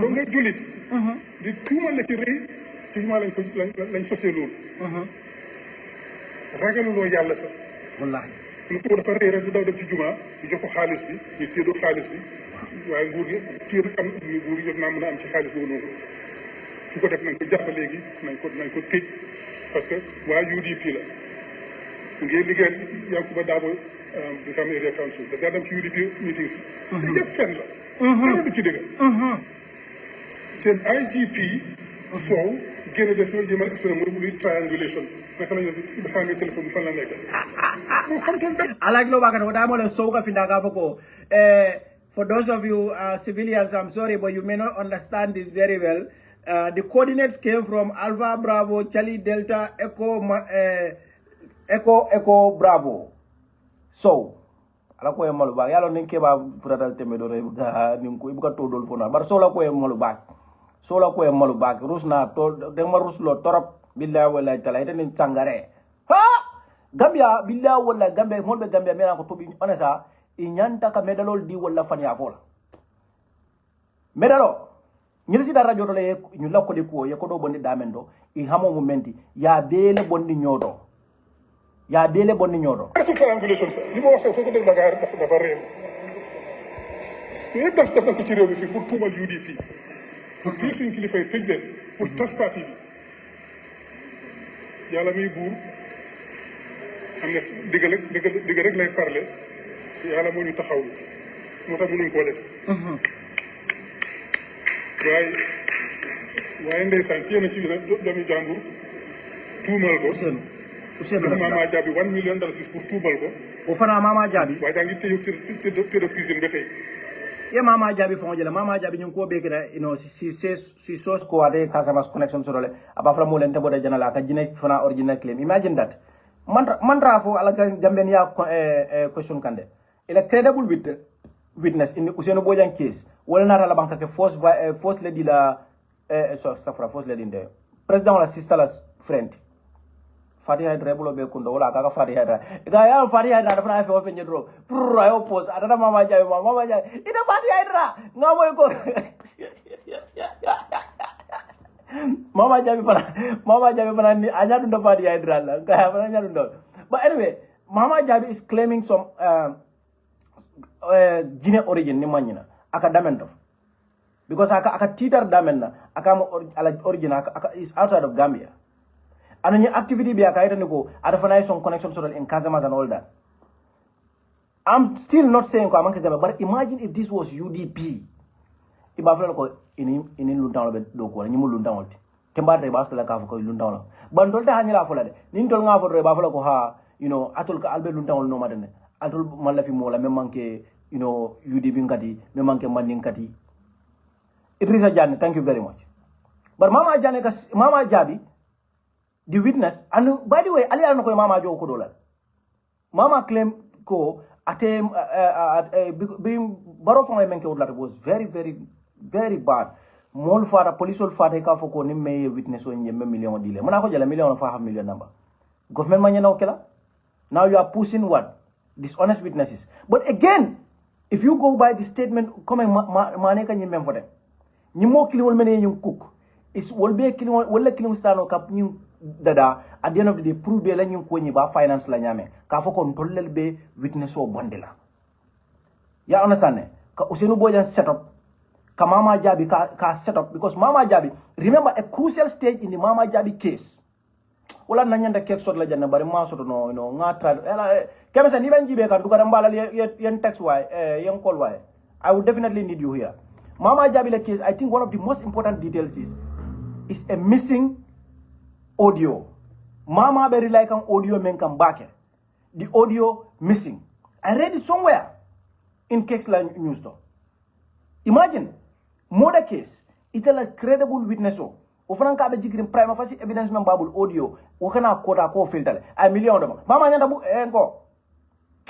donc nga jullit di tuumal la ci rëy ci juma lañ sosee loolu ragaluloo yàlla sax wallahi ñu ko dafa rëy rek du daw dem ci juma ñu jox ko xaalis bi ñu séedoo xaalis bi waaye nguur gi kii rek am nguur gi jot naa mën a am ci xaalis boobu noonu ki ko def nañ ko jàpp léegi nañ ko tëj parce que waa UDP la mu ngi liggéeyal Yankuba Dabo di xam area council dafa dem ci UDP meeting si te yëpp fen la dara du ci dëgg seen IGP Sow génn def yooyu jéemal expliqué muy triangulation naka la ñu xamee téléphone bi fan la nekk moo xamtoon dara alak no bakano da mo len so ka finda ka foko for those of you civilians I'm sorry but you may not understand this very well. The coordinates came from Alpha Bravo Charlie Delta Echo Bravo. So, ala ko malu bag yalo nin ke ba furatal tembe do ga nin ko ibuka to dol fona bar so la ko malu bag. So la ko malu bag rusna to de ma ruslo torop billahi wallahi taala ite nin sangare. Ha! Gambia billahi wallahi Gambia molbe Gambia mena ko to bi onesa i nyanta ka medalol di wala fanya fola. Medalo ñi ci dara joto le ñu lakko di ko ye ko do bondi damendo I hamo momenti ya bele bondi ñodo ci triangulation sax li ma wax sax soo ko dégg la gaa dafa réew yëpp def na ko ci réew mi fii pour tuumal UDP pour téye suñ kilifa yi tëj leen pour tas parti bi yàlla muy buur am na digg rek lay farle yàlla moo ñu taxaw moo tax mënuñ koo def waaye ndeysaan téye na ci doomi jàmbur tuumal ko jox Mama Jabi $1 million pour tuumal ko o fana Mama Jabi waaye daa ngi tëdd prison ba tey ye Mama Jabi fo jela Mama Jabi ñu ko be kida si source ko ade Casamance connection so dole aba fala mo len te boda janala ka jine fana original claim imagine that mantra fo ala gamben ya question kande ila credible witness in Useno Bojan case wala nata la banka ke force lady la force lady de president la sister la friend Fatiha Hydra bulo be kundo wala kaka Fatiha Hydra ga ya Fatiha Hydra fana fe ofen jedro purro ayo pose adada Mama Jabi ida Fatiha Hydra ngamo ko Mama Jabi fana ni anyadu ndo Fatiha Hydra la ga fana anyadu ndo but anyway Mama Jabi is claiming some Guinea origin ni manyina aka damen dof because aka titar damen na aka origin aka is outside of Gambia. And any activity be aka go ada some connection so in Casamance and all that. I'm still not saying ko amanka Gambia, but imagine if this was UDP. Ibafla ko ini luntaw be do ko ni mu luntaw ti. Kembare ba skala ka ko luntaw la. Ban tolta hanyala fola de. Nin tol nga fo re ba fola ko ha atul ka albe luntaw no madene. Atul malafi mola me manke UDP ngati me manke manding kati. Idrissa Jane, thank you very much. But Mama Jabi, the witness, and by the way, Ali alano ko Mama Jo ko dollar. Mama claim ko ate baro fo men ke udlat was very bad. Mol fara police ol fata ka fo ko ni me witness o nyembe million dile. Mana ko jela million fa half million number. Government manya na okela. Now you are pushing what? Dishonest witnesses. But again, if you go by the statement come maneka nyembe for them. Nyimo kili wol mene nyum cook is wol be kili wala kili stano kap nyum dada at the end of the day prove be la nyum ko nyi ba finance la nyame ka fo kon tollel be witness o bondela ya understand ka Usenu Bojan set up ka Mama Jabi ka set up because Mama Jabi remember a crucial stage in the Mama Jabi case wala nanyanda kek sot la janna bari ma soto no nga tra keme sa ni ban jibe kan du ka mbala yen text way yen call way I would definitely need you here. Mama Jabila case, I think one of the most important details is a missing audio. Mama very like an audio men come back. The audio missing. I read it somewhere in Kexline News Store. Imagine, murder case, it's a credible witness. Ofranka be jikrim prima facie evidence man babul audio. Wakana kota ko filter. I million them. Mama nyanda bu enko.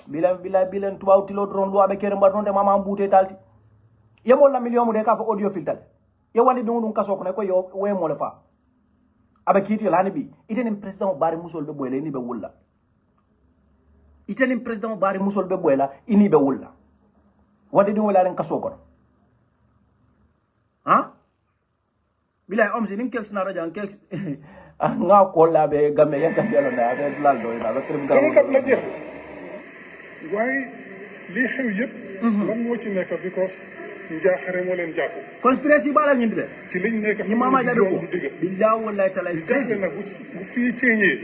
Bilan tuwa utilo drone lu abe kerem badronde mama mbute talti. Yamol la million mu de ka fa audio filter ya wandi dum kaso ko ne ko yo we mo le fa abe kiti la ni bi iten president bari musol be boyle ni be wulla iten president bari musol be boyla ini be wulla wandi dum la len kaso ko ha bilay om si nim keks na rajan keks nga ko la be gamme ya gamme lo na be lal do na be krim gamu kat la jeex way li xew yeb lan mo ci nekk because njaaxare moo leen jàpp conspiracy bala ñu de ci liñ nekk ni Mama Jabi ko billahi wallahi taala jaaxle nag bu fii ceeñee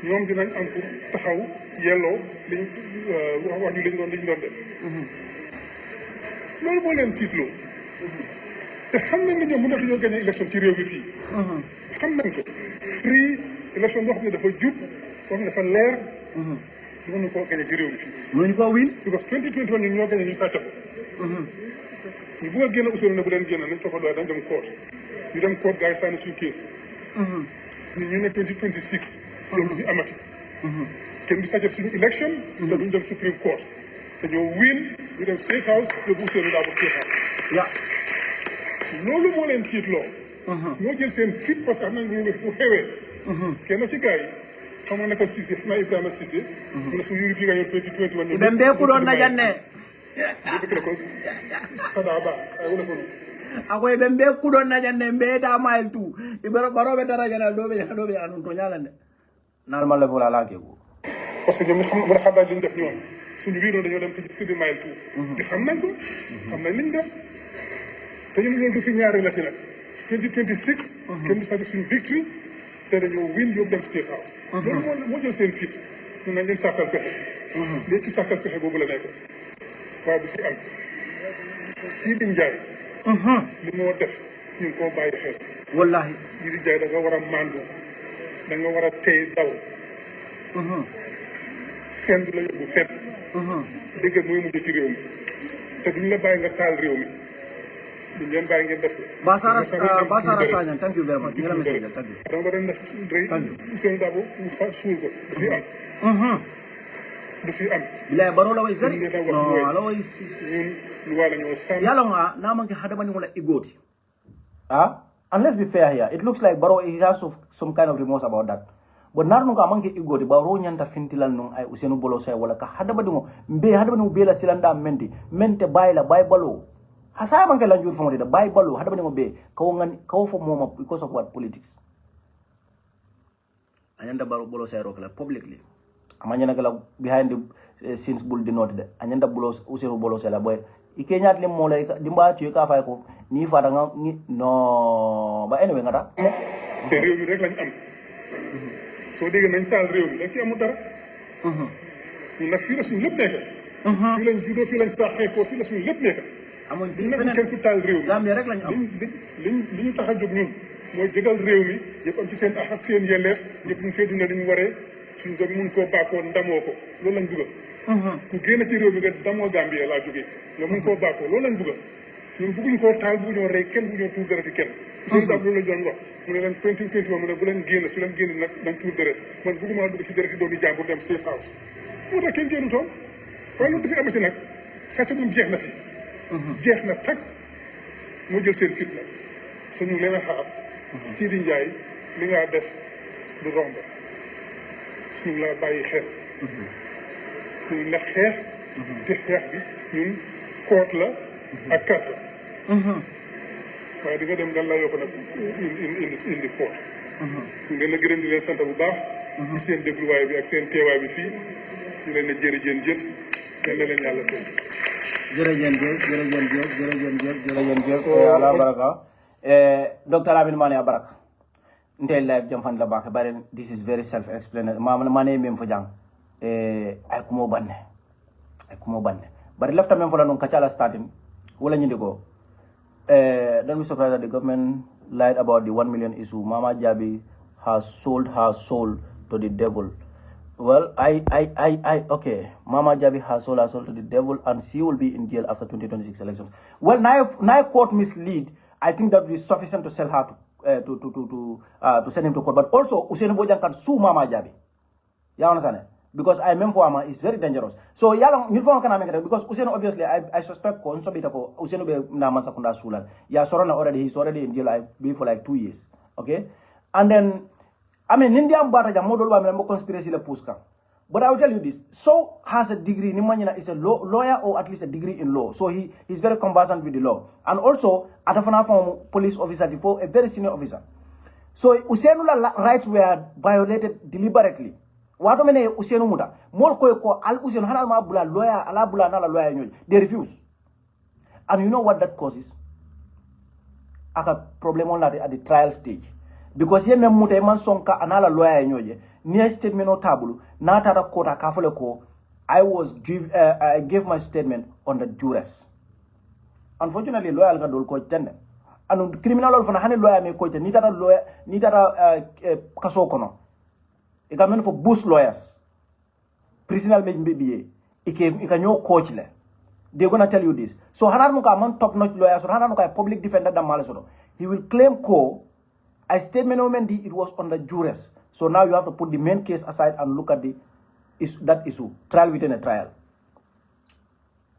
ñoom dinañ am pour taxaw yelloo liñ wax ñu liñ doon def loolu moo leen tiitloo te xam nañ ne ñoom mënatuñoo gagné élection ci réew mi fii xam nañ ko free élection boo xam ne dafa jub boo xam ne dafa leer mënuñu koo gagné ci réew mi fii mënuñu koo win because 2021 ñun ñoo gagné ñu sàcc ko ñu bëgg a génn Ousseynou ne bu leen génn nañ ko doy dañ dem court ñu dem court gars yi sànni suñu case ñun ñu ne 2026 loolu du fi amati kenn du sàcc suñu élection te duñ dem Supreme Court dañoo win ñu dem State House yóbbu Ousseynou daa ba State House loolu moo leen tiitloo ñoo jël seen fit parce que xam nañ bu xewee kenn ci gars yi xamoon na ko Cissé fu naa Ibrahima Cissé mu ne su UDP nga ñëw 2021 ben be ku doon na janne akoy be mbe ku doon na janne mbe da mail tu ibaro baro be dara janal do be anun to ñalande normal la vola la ke ko parce que ñoom xam nga xam dañ def ñoom suñu wiiro dañoo dem tuddi mail tu di xam nañ ko xam nañ liñ def te ñu loolu du fi ñaari lati nak 2026 kenn du sa def suñu victory te dañoo win yóbbu dem State House loolu moo jël seen fit ñu nañ leen sàkkal pexe léegi sàkkal pexe boobu la nekk waaw du fi am Seedy Njie li moo def ñu ngi koo bàyyi xel wallahi Seedy Njie da nga war a mandu da nga war a tey daw fen du la yóbbu fen dëgg mooy mujj ci réew mi te duñ la bàyyi nga taal réew mi duñ leen bàyyi ngeen def ko Basara Sagnan thank you very much ñu la message thank you da nga war a def rëy Ousainou Darboe mu suul ko du fi am du fi am bilay baro la way very no ala way ñun lu wala ñoo sam yalla nga na man ke hadama ni wala igoti and let's be fair here it looks like baro he has some kind of remorse about that but narnu ka man ke igoti baro nyanta fintilal non ay Ousainou bolo say wala ka hadama dingo hadama ni be la silanda mente bayla bay balo hasaya man ke la njur famo de bay balo hadama dingo be kaw fo moma because of what politics anyanda baro bolo say rokla publicly amanya kala behind the scenes bull di note de anyanda bulos Ousainou bolo say la boy ike ñaat lim mo lay dimba ci ka fay ko ni fa da nga ni no ba anyway ngata te réew mi rek lañ am soo dégg nañ taal réew mi dañ ci amul dara ñu nag fii la suñu lépp nekk fii lañ juddoo fii lañ taxee ko fii la suñu lépp nekk amuñ duñ nangu kenn ku taal réew mi Gambie rek lañ am li ñu tax a jóg ñun mooy jégal réew mi yëpp am ci seen ak seen yelleef yëpp ñu fee dundal li ñu waree suñ doom mun koo baakoo ndamoo ko loolu lañ dugal ku génn ci réew mi nga damoo Gambie laa jógee nga mun koo baakoo loolu lañ dugal ñun bëgguñ koo taal bëgguñoo rey kenn bëgguñoo tuur deret kenn Ousainou Darboe loolu lañ doon wax mu ne leen 2021 mu ne bu leen génn su leen génn nag nañ tuur deret man bëgguma dugg ci deret yi doomi jàmbur dem State House moo tax kenn génnu toon waaye loolu dafi amati nag sàcc moom jeex na fi jeex na tag moo jël seen fit nag so ñu leen a xaar Seedy Njie li nga def du romb ñu ngi laa bàyyi xel ñu ngi la xeex te xeex bi ñun koot la ak carte waaye di nga dem dan la yokk nag indi koot ñu leen a gërëm di leen sant bu baax ci seen dégluwaay bi ak seen teewaay bi fii ñu leen a jërëjëf yal na leen yàlla fay jërëjëf ala baraka Dr. Lamin Mane Abarak ntel live jam fan la bake bare this is very self explanatory mane mem fo jang ay kumo banne bare lefta mem fo la non kacala starting wala ñindi ko don't be surprised that the government lied about the 1 million issue. Mama Jabi has sold her soul to the devil. Well, okay. Mama Jabi has sold her soul to the devil and she will be in jail after 2026 elections. Well, now court mislead. I think that is sufficient to sell her to send him to court. But also, Ousainou Bojang can sue Mama Jabi. You understand? Because I mean for is very dangerous. So yala nilfo kana make because Ousainou obviously I suspect ko so bita ko Ousainou be na man sakunda sulan. Ya sorona already he's already in jail I believe for like 2 years. Okay? And then I mean India mbata ja model wa me conspiracy le puska. But I will tell you this. So has a degree Nimanyina is a lawyer or at least a degree in law. So he's very conversant with the law. And also atafana from police officer before a very senior officer. So Ousainou rights were violated deliberately. Wato mene Ousainou muda mol koy ko al Ousainou hanal ma bula lawyer ala bula na la lawyer ñoy they refuse. And you know what that causes? Aka problem on at the trial stage. Because ye mem muta man sonka anala lawyer ñoy near statement no table na tata kota kafole ko I gave my statement on the duress. Unfortunately lawyer ga dol ko tende anu criminal lol fana hanen lawyer me ko te ni tata lawyer ni tata kaso kono it can mean for boost lawyers. Prisoner maybe it can no coach le. They're gonna tell you this. So Hananuka man top notch lawyers or Hananuka public defender than Malasono. He will claim I statement it was on the duress. So now you have to put the main case aside and look at that issue. Trial within a trial.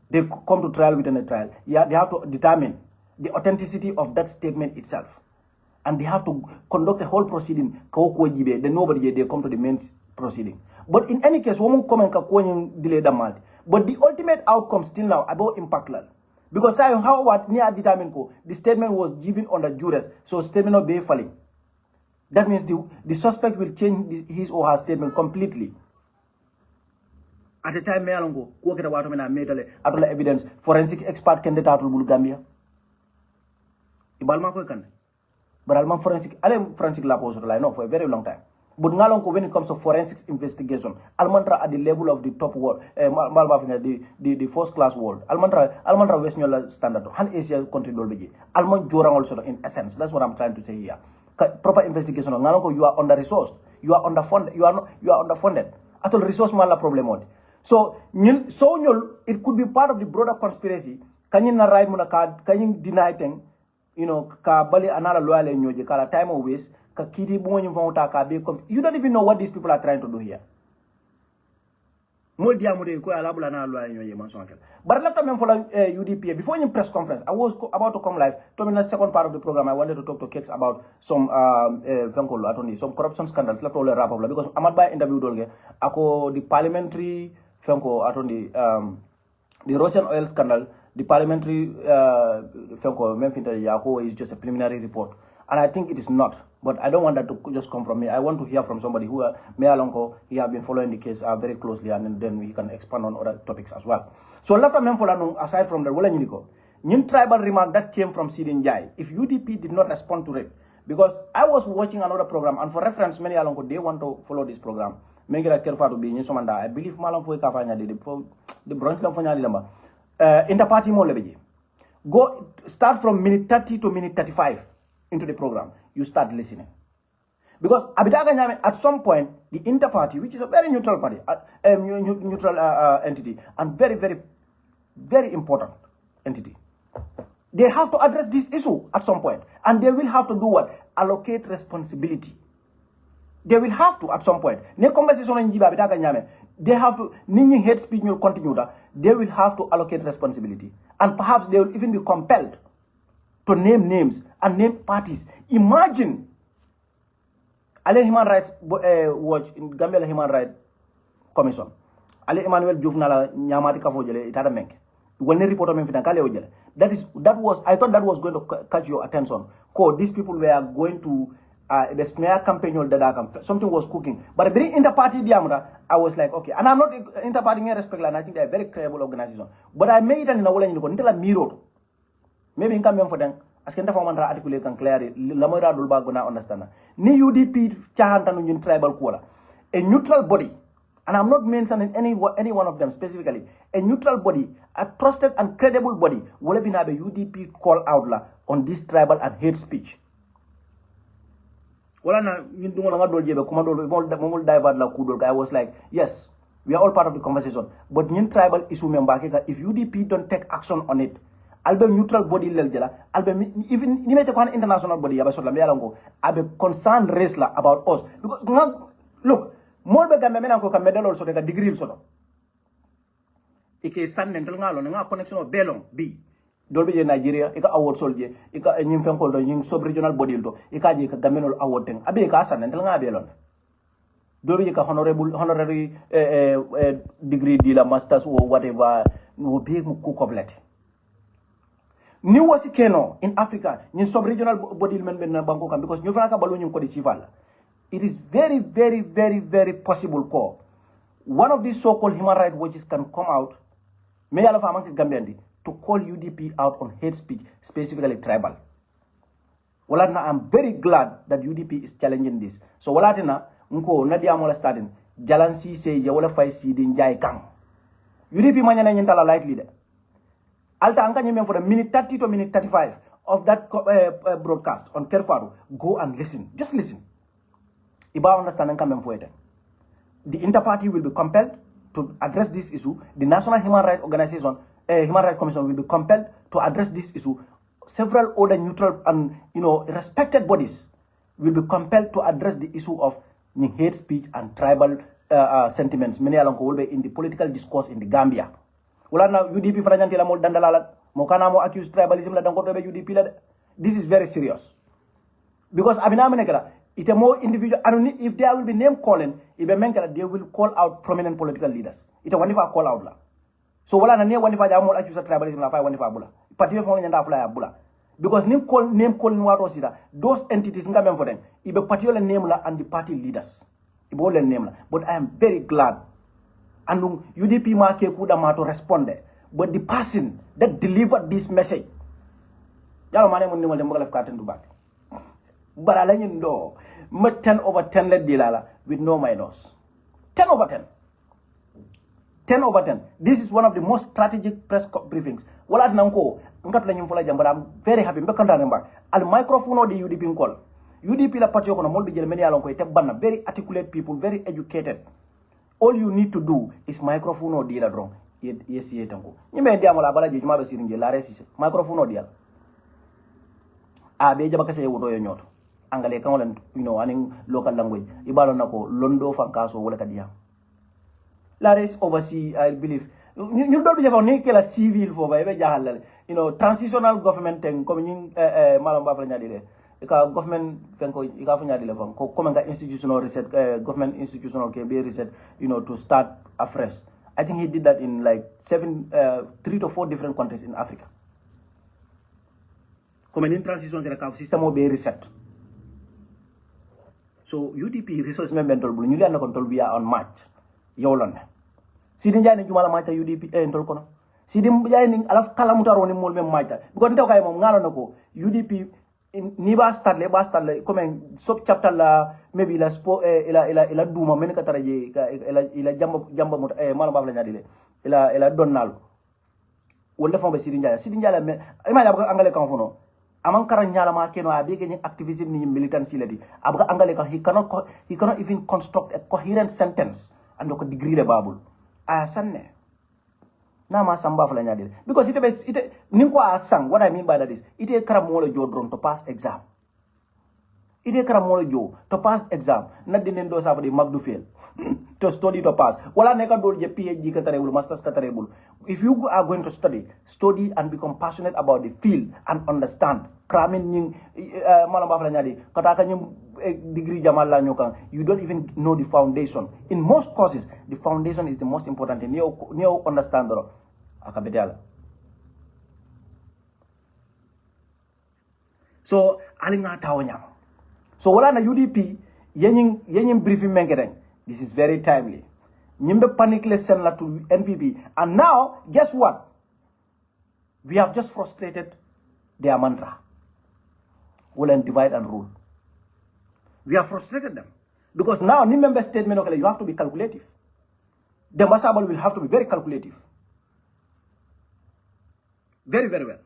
They come to trial within a trial. Yeah, they have to determine the authenticity of that statement itself. And they have to conduct a whole proceeding. Then nobody they come to the main proceeding. But in any case, woman come and delay the month. But the ultimate outcome still now about impact land. Because how what near determined the statement was given under duress, so statement of be falling. That means the suspect will change his or her statement completely. At the time, Mealongo, work at water and made evidence, forensic expert can data to Gambia. Ibalma can. But I'll forensic lab also I know for a very long time. But ngalonko when it comes to forensics investigation, Almantra at the level of the top world, the first class world. Almantra West Nyola standard. Han Asia country dolbeji. Alman Jorang also in essence. That's what I'm trying to say here. Proper investigation. Ngalonko you are under resourced. You are underfunded. You are underfunded. Atol resource mala problem on. So it could be part of the broader conspiracy. Can you not write muna can you deny thing? Ka bali another loyal nyoje kala time of waste. You don't even know what these people are trying to do here. But left time for UDP, before in press conference, I was about to come live. In the second part of the program, I wanted to talk to kids about some corruption scandals left all the wrap up because I'm by interview the parliamentary the Russian oil scandal, the parliamentary is just a preliminary report. And I think it is not. But I don't want that to just come from me. I want to hear from somebody who, he have been following the case very closely, and then we can expand on other topics as well. So left aside from the new tribal remark that came from Seedy Njie, if UDP did not respond to it, because I was watching another program, and for reference, many alonko they want to follow this program. I believe the branch interparty mo go start from minute 30 to minute 35 into the program. You start listening. Because at some point, the interparty, which is a very neutral party, neutral entity, and very, very, very important entity, they have to address this issue at some point. And they will have to do what? Allocate responsibility. They will have to at some point. They have to, hate speech will continue. They will have to allocate responsibility. And perhaps they will even be compelled to name names and name parties. Imagine Ale Human Rights Watch in Gambia Human Rights Commission. Ale Emmanuel Jufnala Nyamati Kafojele itada menk. When they report on Kale I thought that was going to catch your attention. These people were going to the smear campaign something was cooking. But bring inter-party diameter, I was like, okay. And I'm not inter-party in respect, and I think they're a very credible organization. But I made it in a way until I mirrored. Maybe in come for them, as can the former article can clear it, Lamora Dulbagona understand. Ni UDP Chahantan tribal cola. A neutral body, and I'm not mentioning any one of them specifically, a neutral body, a trusted and credible body, will have been have a UDP call out on this tribal and hate speech. I was like, yes, we are all part of the conversation. But in tribal issue, if UDP don't take action on it, I'll be neutral body I'll be even international body I'll be concerned race about us. Because look, more be medal also take a degree also. Ike san nental ngalo connection of belong B. Dolbe Nigeria, ika award soldier, ika nyim fenkol do nyim sub-regional body do, ika je ka gamenol award teng. Abe ka san nental nga belon. Dolbe ka honorary degree dealer, masters or whatever, no big mu complete. Ni wasi keno in Africa, nyim sub-regional body men banko kam because nyufana ka balu nyim ko di civil. It is very, very, very, very possible ko one of these so-called human rights watches can come out. May Allah famak Gambiandi. To call UDP out on hate speech, specifically tribal. I'm very glad that UDP is challenging this. So Nadia Mola starting Jalansi say Yawola Fai Seedy Njie Kang. UDP manyana nyintala likely there. Alta Anka for the minute 30 to minute 35 of that broadcast on Kerfaru. Go and listen. Just listen. Iba understand and come for it. The interparty will be compelled to address this issue. The National Human Rights Organization Human Rights Commission will be compelled to address this issue. Several other neutral and respected bodies will be compelled to address the issue of hate speech and tribal sentiments. Many along will be in the political discourse in the Gambia. UDP accuse tribalism. This is very serious because it's a more individual. If there will be name calling, they will call out prominent political leaders. It's a wonderful call out. So wala na niya wanifa ja mo accuse tribalism na fa wanifa bula. Partiyo fo nyanda fly bula. Because name call wato sida those entities nga mem for them. Ibe particular name la and the party leaders. Ibe all name la. But I am very glad. And UDP ma ke kuda ma to respond. But the person that delivered this message. Jalo mane mo ngol dem ngol katen du bak. Bara la nyin do. 10 over 10 let dilala with no minus. 10 over 10. 10 over 10. This is one of the most strategic press briefings. Wala nanko ngat la nyum fola jamba am very happy mbe kanda namba. Al microphone di UDP call. UDP la party ko molbe jele meni alon ko te banna very articulate people, very educated. All you need to do is microphone or deal wrong. Yes, yes, tango. Nyimbe ndiamo la bala juma be Seedy Njie la resise. Microphone or deal. Be jaba kase yodo yo nyoto. Angale kan wala aning local language. Ibalo nako londo fankaso wala kadia. La res oversee, I believe. You don't be a civil for transitional government and coming Malamba Fanyadile. Government can come institutional reset, government institutional can be reset, to start afresh. I think he did that in like 3 to 4 different countries in Africa. Coming in transition system will be reset. So UDP resource member you under control we are on March. Yolon. Seedy Njie ni jumala maita UDP entol kono. Seedy Njie ni alaf kala mutaro ni molme maita. Because ndio kay mom ngalo nako UDP ni ba start le comme sub chapter la maybe la spo ila duma men ka taraje ila jamba mut mala ba la nyadile ila donnal wala fon be Seedy Njie la me ima la ba angale kan fono amang kara nyala ma keno abege ni activism ni militant silati abuka angale ka he cannot even construct a coherent sentence and ko degree le babul sanne na ma samba fala nyadil because ite ninko asang what I mean by that is ite karam mo le jodron to pass exam ite karam mo le jo to pass exam na dinen do safa di magdu fail to study to pass wala neka do je PhD ka tarebul masters ka tarebul if you are going to study and become passionate about the field and understand kramin ning malamba fala nyadi kata ka nyum degree jamal la nyokan you don't even know the foundation. In most courses the foundation is the most important thing. You understand that akabedala. So alinga tawonya so wala na UDP yenying briefing mengereng. This is very timely. Nyimbe panicle send la to NPP and now guess what, we have just frustrated their mantra will and divide and rule. We have frustrated them. Because now, new member statement, okay, you have to be calculative. The Masabal will have to be very calculative. Very, very well.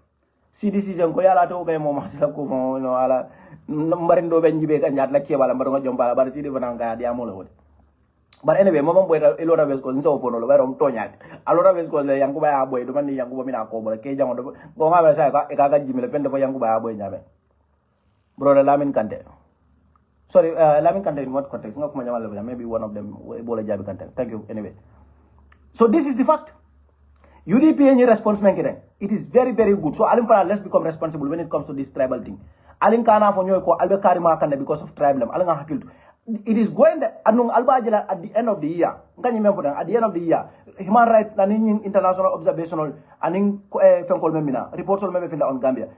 See, this is a Goyala to okay, Momasako, ala Marindo Benjibe and Yat Lakia, Maronga Jombala, but it's even Diamolo. But anyway, Mama Boy, a lot of us goes so for Tonyak. A lot of us goes the Yankuba boy, the money Yankubamina, Kajan, Gomava Saga, Ekaga Jimmy, defender for Yankuba boy, Brother Lamin Kante. Sorry, Lamin Kante in what context? Not maybe one of them, Ebola Jabi Kante. Thank you, anyway. So this is the fact. UDP any response making it is very, very good. So Alim let's become responsible when it comes to this tribal thing. Alin Kana for New Albe Karima Kanda because of tribalism. Alanga Hakil. It is going Anung Albajala at the end of the year. Can you remember that? At the end of the year, human rights and international observational and in Fenkol Memina, reports on Memina on Gambia.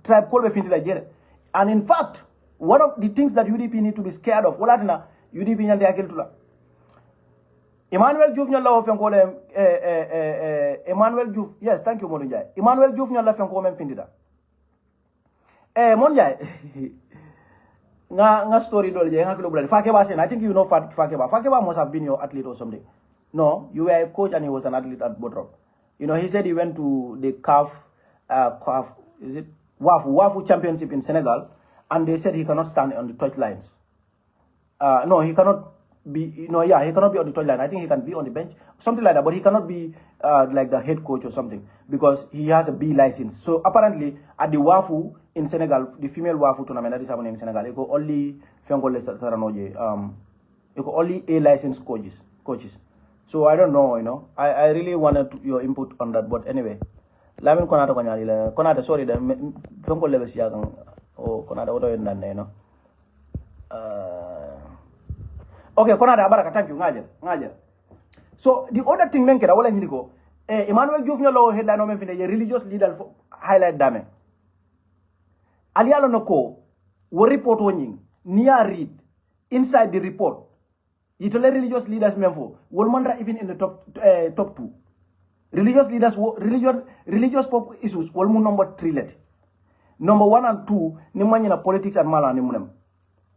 Tribe called Findila. And in fact, one of the things that UDP need to be scared of, Walatina, UDP Nyande Akiltula. Emmanuel Juvnya Law Fenkole Emmanuel Juv, yes, thank you, Monjay. Emmanuel Juvnya La Fenkolem Findida. Monjay. Nga story dolje nga kilo brother Fakeba sen I think you know Fakeba must have been your athlete or something. No, you were a coach and he was an athlete at Botrop. You know, he said he went to the CAF is it Wafu championship in Senegal and they said he cannot stand on the touch lines. No, he cannot be he cannot be on the touch line. I think he can be on the bench, something like that, but he cannot be like the head coach or something because he has a B license. So apparently at the Wafu in Senegal, the female Wafu tournament that is happening in Senegal, it could only only A licensed coaches. So I don't know, you know. I really wanted your input on that, but anyway. Lamin konata sorry da fenko level siya kan o konata odo yenda you know. Okay, konata baraka, thank you ngajer. So the other thing men keda wala nyini ko Emmanuel Diouf nyolo headline no men fine religious leader highlight dame. Alialo noko wo report woni niya read inside the report itole religious leaders memfo wol mandra even in the top 2 religious leaders religious pop issues wol mu number 3 let number 1 and 2 ni manyina politics and mala ni munem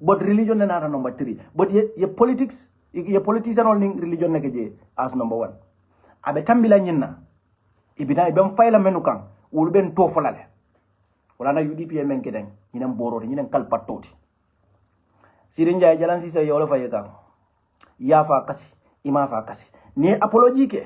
but religion na nata number 3 but ye politics ye politician ol ning religion neke je as number 1 abe tambila nyinna ibina ibem fayla menu kan wul ben to folale wala na UDP men keden ñinen borode ñinen kalpatoti Seedy Njie jalan si say yola faye kan ya fa kasi ima fa kasi ni apology ke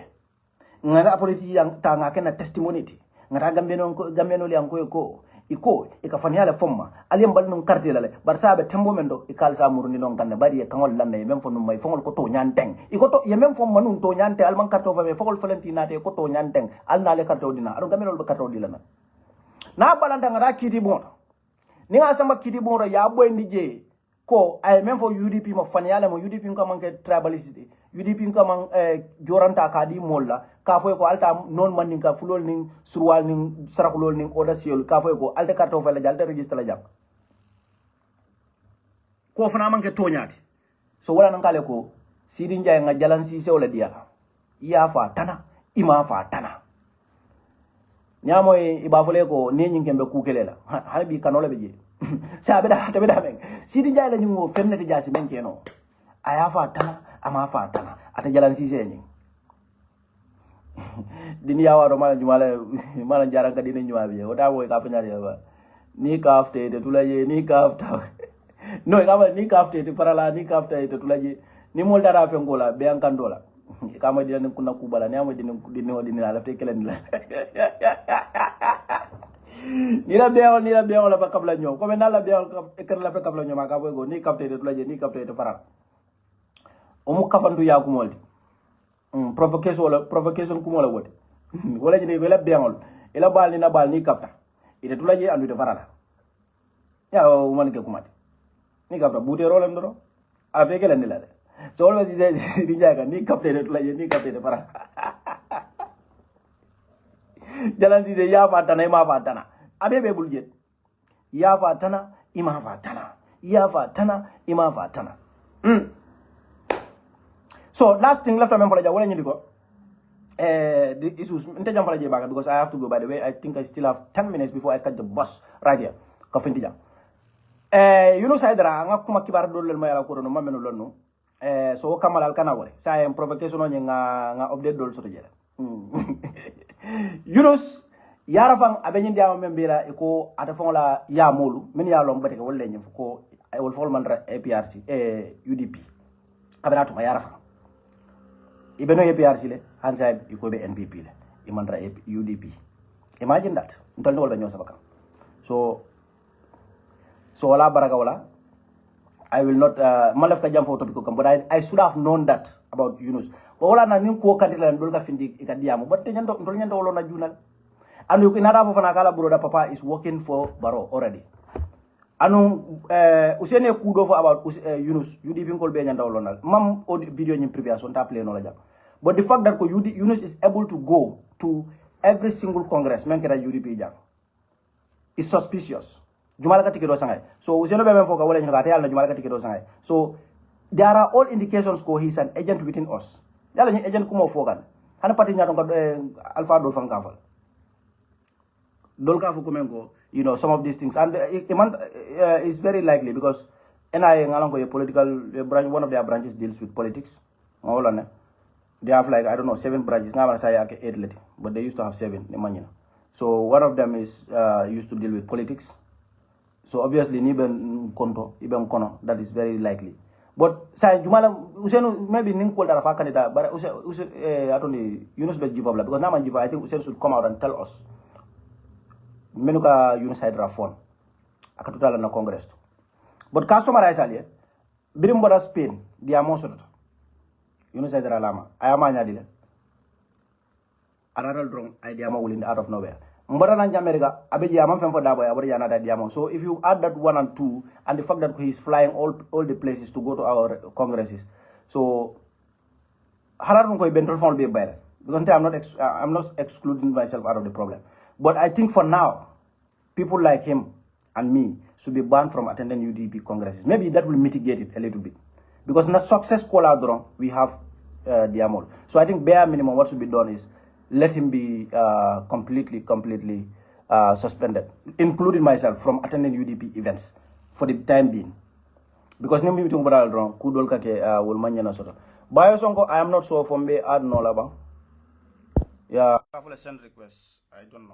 ngara apology yang ta nga kena testimony ti ngara gambeno li anko ko iko ikafani ala fomma aliyam bal non carte lale bar sabe tembo mendo ikal sa murni non kanne bari e kangol lanne mem fonu may fongol ko to nyanteng iko to ye mem fom manun to nyante al man carte fa me fongol falentina te ko to nyanteng al na le carte dina ado gambeno be carte dilana na balanda ngara kiti bon ni nga samba kiti bon ya boy ndije ko ay même fo UDP mo fanyala mo UDP ko manke tribalism UDP ko man joranta ka di molla ka foy ko alta non man ka fulol ning surwal ning sarakulol ning odasiol ka foy ko alta carte fa la jalta registre la jam ko fana manke toñati so wala nan kale ko Seedy Njie nga jalan si sewla dia ya fa tana ima fa tana nyamo iba fole ko ne nyin kembe kukelela hani bi kanola be je sa be da men Seedy Njie la nyungo fennati jasi men keno aya fa tana ama fa tana ata jalan si senyi dini ya waro mala jaran ka dini nyuma bi o da boy ka fanya ya ba ni kafte de tulaje ni kafta no ka ni kafte de farala ni kafta de tulaje ni mol dara fe ngola be an kandola kama dina kunna kubala ni amo dini la te kelen la ni la beol la ba kabla ñoo ko na la beol ka la fa kabla ñoo ma ka boy go ni kafte de tulaje ni kafte de farala o mu kafandu ya ko moldi provocation kumola wote wala ni wala beol ila bal ni na bal ni kafta ite tulaje andu de farala ya o man ke kumati ni kafta bute rolem do ave kelen ni la de so always Seedy Njie kan ni kafte de tulaje ni kafte de farala jalan si ya fa tana ima fa tana abebe buljet ya fa tana ima fa tana ya fa tana ima fa tana so last thing left for wala ñu diko the issues nte jam fala je baga because I have to go. By the way, I think I still have 10 minutes before I catch the bus right here ka finti jam you know saidara nga kuma kibar do lel mayala ko no mameno lonno so kamal al kana wala sa en provocation nga update dol so to jela Yunus yara fang abenyin diama membela iko ata fong la ya molu min ya lom bateke wolle nyim ko ay wol fol mandra APRC UDP kabiratu ma yara fang ibeno APRC le hansa iko be NPP le imandra UDP. Imagine that ntol wala nyo sabaka. So wala baraka wala I will not malaf ka jam for topic ko but I should have known that about Yunus. Wala na nim ko kadila ndol ka findi ikadiamu but nyando ndol nyando wala na junal anu inara fo fana kala broda papa is working for Baro already anu usene kudo for about Yunus UDP ngol be nyando wala mam video nyim previous on ta play no la jam but the fact that ko Yunus is able to go to every single congress men keda UDP jam is suspicious jumala ka tikedo sangay so usene be men fo ka wala nyaka ta yalla jumala ka tikedo sangay so there are all indications ko he's an agent within us yalla ni agent kumo fogan hana pati nyato ko alpha do fankafal dol ka fu kumengo you know some of these things and it's very likely because NIA ngalango a political branch, one of their branches deals with politics they have like I don't know 7 branches now say 8 but they used to have 7 so one of them is used to deal with politics so obviously niben konto iben kono that is very likely. But say jumala usenu maybe ning ko dara fa candidate but atoni Yunus be give up because now man give I think Usen should come out and tell us menuka Yunus hydra phone akatutala na congress but ka summarize ali birim boda Spain dia mo soto Yunus hydra lama ayama nya dile another drone idea ma wulin out of nowhere mbara na America abeji amam fem for dabo ya bari yana da diamond so if you add that 1 and 2 and the fact that he is flying all the places to go to our congresses so halarun ko bentol fon be bayre because I'm not excluding myself out of the problem but I think for now people like him and me should be banned from attending UDP congresses. Maybe that will mitigate it a little bit because na success call out wrong we have diamond so I think bare minimum what should be done is let him be completely suspended, including myself, from attending UDP events for the time being. because nimbi bitung badal wrong kudol kake will manyana sota bayo sonko I am not sure from be add no la bang yeah powerful send request I don't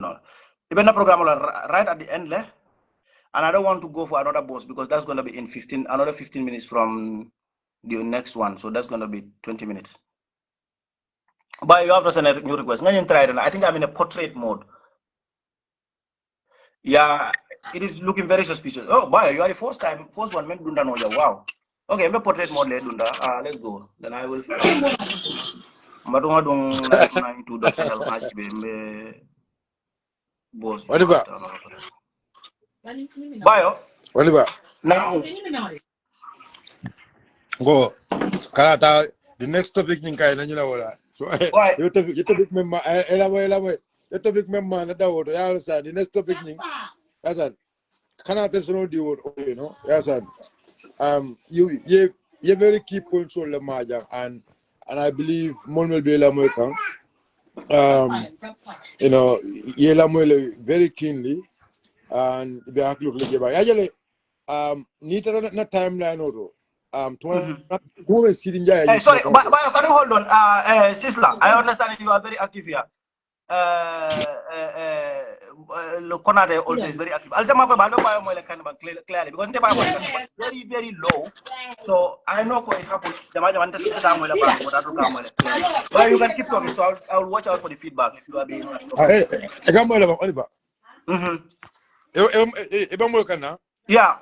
know even the program right at the end le and I don't want to go for another boss because that's going to be in another 15 minutes from the next one, so that's going to be 20 minutes. But you have to send a new request. Try it. I think I'm in a portrait mode. Yeah, it is looking very suspicious. Oh, boy, you are the first one. Wow. Okay, I'm a portrait mode. Let's go. Then I will. Boss. What about? Bio. What about? Now. Go. Karata. The next topic ni kaya na nila wala. So Why? you topic member. Elaboy. The topic member na daw. Yeah, sir. The next topic ni. Yes, sir. Kanata sino di word. You know. Yes, sir. You very key points on the major and I believe Monmel Bela Moikan. You know, Yela Moile very keenly and the look like Ayale neither na timeline or to Seedy Njie. Hey, sorry, but can you hold on? Sisla, I understand you are very active here. Konate also is very active. I'll say my clearly because the Bible is very, very low. So I know what happens. But you can keep talking. So I'll watch out for the feedback if you are being. Yeah.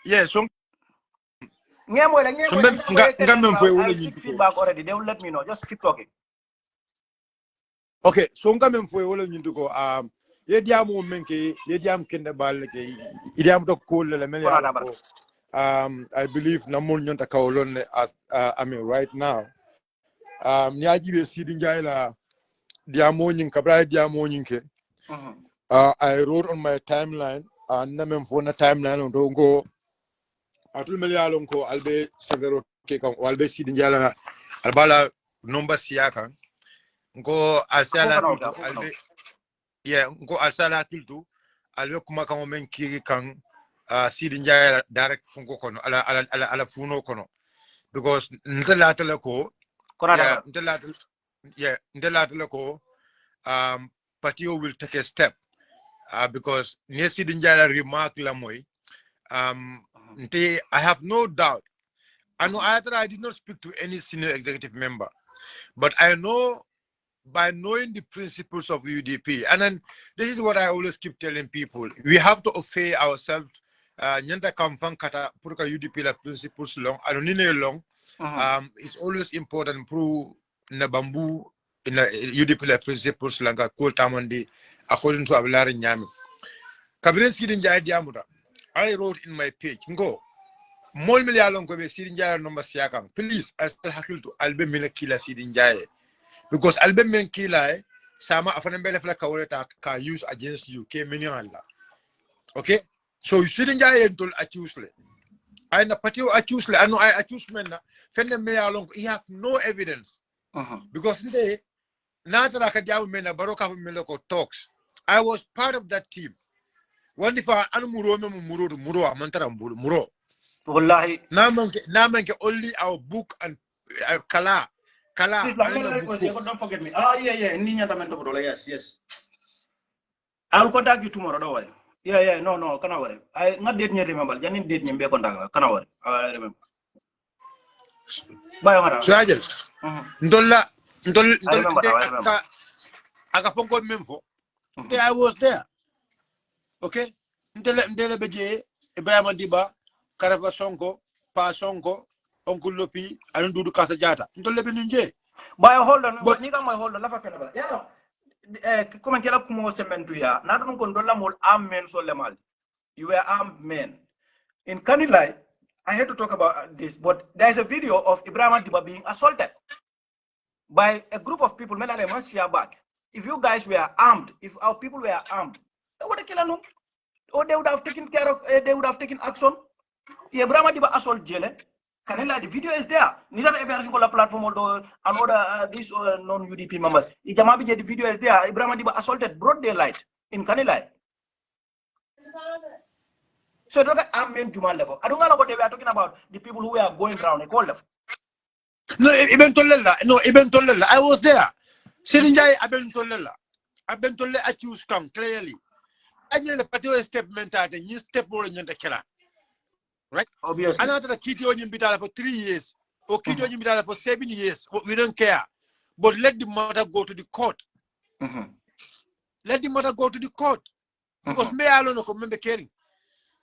Yeah, so I'll seek feedback already. They will let me know. Just keep talking. Okay, so ngam fo wala nyindu ko ye diamu menke ye diam kende bal ke idiam to cool le men ya ko I believe namul nyonta kawlon as I mean right now nyaji be Seedy Njie la diamo nyin kabra diamo nyin ke I wrote on my timeline and namem fo na timeline on do go atul mel ya lon ko albe severo ke kan albe Seedy Njie la albala number siaka ngo alsala tultu albe yeah ngo alsala tultu albe kuma kan men kiri kan Seedy Njie direct fungo kono ala funo kono because ntela tele ko ntela tele ko patio will take a step because near Seedy Njie remark la moy I have no doubt I know I did not speak to any senior executive member but I know by knowing the principles of UDP. And then this is what I always keep telling people. We have to offer ourselves nyanda kamfan kata purka UDP la principles long anonine long it's always important pro na bamboo in the UDP la principles langa ko tamandi according to ablari nyami kabire Seedy Njie diamuda I wrote in my page ngo mol mil yalon ko be Seedy Njie no masiakam please I still have to albe mina kila Seedy Njie because album men kila sama afana mbele fla kawleta ka use against you ke minyan la okay so you Seedy Njie entol accuse I na patio accuse I know I accuse men na fenne me along he have no evidence because today na tara ka jaw men na baroka men ko talks I was part of that team when if an muro me muro amantara muro wallahi na manke only our book and kala don't forget me. Oh, yeah. Yes. I'll contact you tomorrow, don't worry. Yeah, no, can't worry. I not date me remember. Janin date me be contact. Can't worry. I remember. Bye, so ajel ndol I remember. Aka ponko memfo I was there okay ndele beje Ibrahima Diba Karafa Sonko Pa Sonko Oncle Lopi and Dudu Kasa Jata ndole be ninje Bye, hold on. But niga my hold on. Lafa fena. Yeah. Come and get kumo sementu ya. Na dum kon dola mol armed men so lemal. You were armed men. In Kanilai, I had to talk about this, but there is a video of Ibrahima Diba being assaulted by a group of people. Back. If you guys were armed, if our people were armed, they would have killed them. Or they would have taken care of. They would have taken action. Ibrahima Diba assault Jele. Kanila, the video is there. Neither every single platform although and other these non-UDP members. The video is there. Ibrahima Diba assaulted broad daylight in Kanila. So look at I'm meant to my level. I don't know what they were talking about. The people who were going around, they call them. No, Ibn Tolela. I was there. Seedy Njie, Ibn Tolela. Ibn Tolela accused come clearly. I know the party step mentality. You step more in the killer. Right? Obviously. Another Kitty Onion Bitala for 3 years. Or Kitty Onion Bitala for 7 years. We don't care. But let the matter go to the court. Let the matter go to the court. Because me alone no remember caring.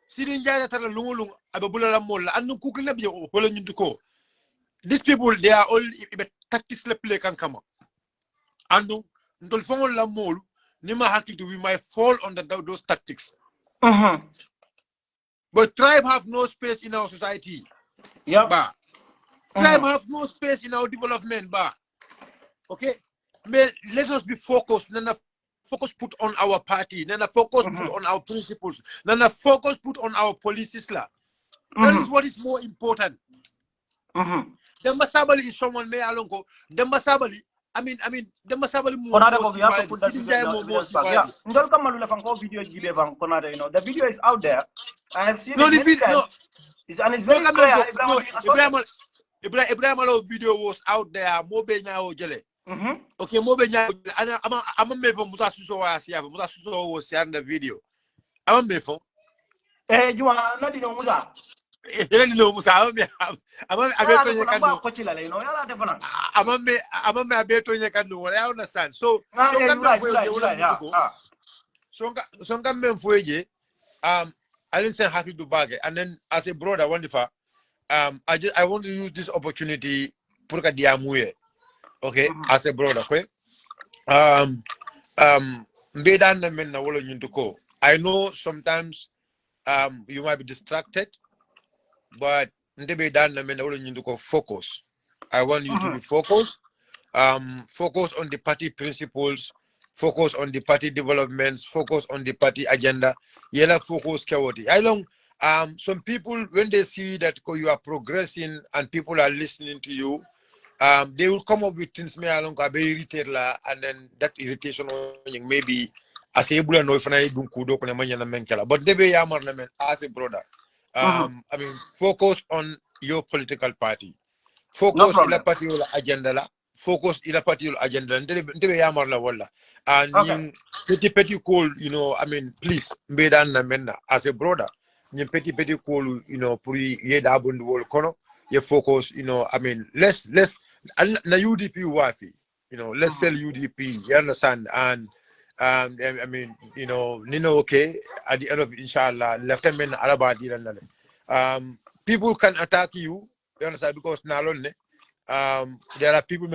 Seedy Njie tara lungulung ababula la mola anu kukina bi wala nyuko. These people they are all tactics le play can come up. Anu ndol fongol la mol nima hakitu we might fall under those tactics. But tribe have no space in our society. Yeah. Ba. Tribe have no space in our development. Ba. Okay? Let us be focused. Nana focus put on our party. Nana focus put on our principles. Nana focus put on our policies. That is what is more important. Demba Sabali is someone may alongo. Demba Sabali. I mean, Demba Sabali more. We have to put that evidence back. Yeah. Video, you know, the video is out there. I have seen it many times. And it's very clear. Ibrahim video was out there. Mobe nyao jele. Okay, Mobe nyao. I'm a mefo mutasuso wa siya. Mutasuso was in the video. I'm a mefo. You are not in Musa. I'm I understand. So I didn't say happy to bag it. And then as a brother, wonderful. I want to use this opportunity pour diamouye. Okay, as a brother, okay. I know sometimes you might be distracted, but focus. I want you to be focused. Focus on the party principles, focus on the party developments, focus on the party agenda. Yella focus kawati. I long some people when they see that you are progressing and people are listening to you, they will come up with things me along be irritated and then that irritation maybe as a bula no if I don't kudo kuna manya na menkela. But they be yamar na men as a brother. I mean focus on your political party. Focus No ila party ila agenda la. Focus ila party ila agenda. Ndebe yamar la wala. And petty call, you know, I mean, please, mbedan na menna as a brother. Petty call, you know, puri ye da bundu wol kono. You focus, you know, I mean, let's na UDP wafi, you know, let's sell UDP. You understand? And I mean, you know, Nino okay at the end of inshallah, Lieutenant Alabadi and people can attack you. You understand? Because nalone, there are people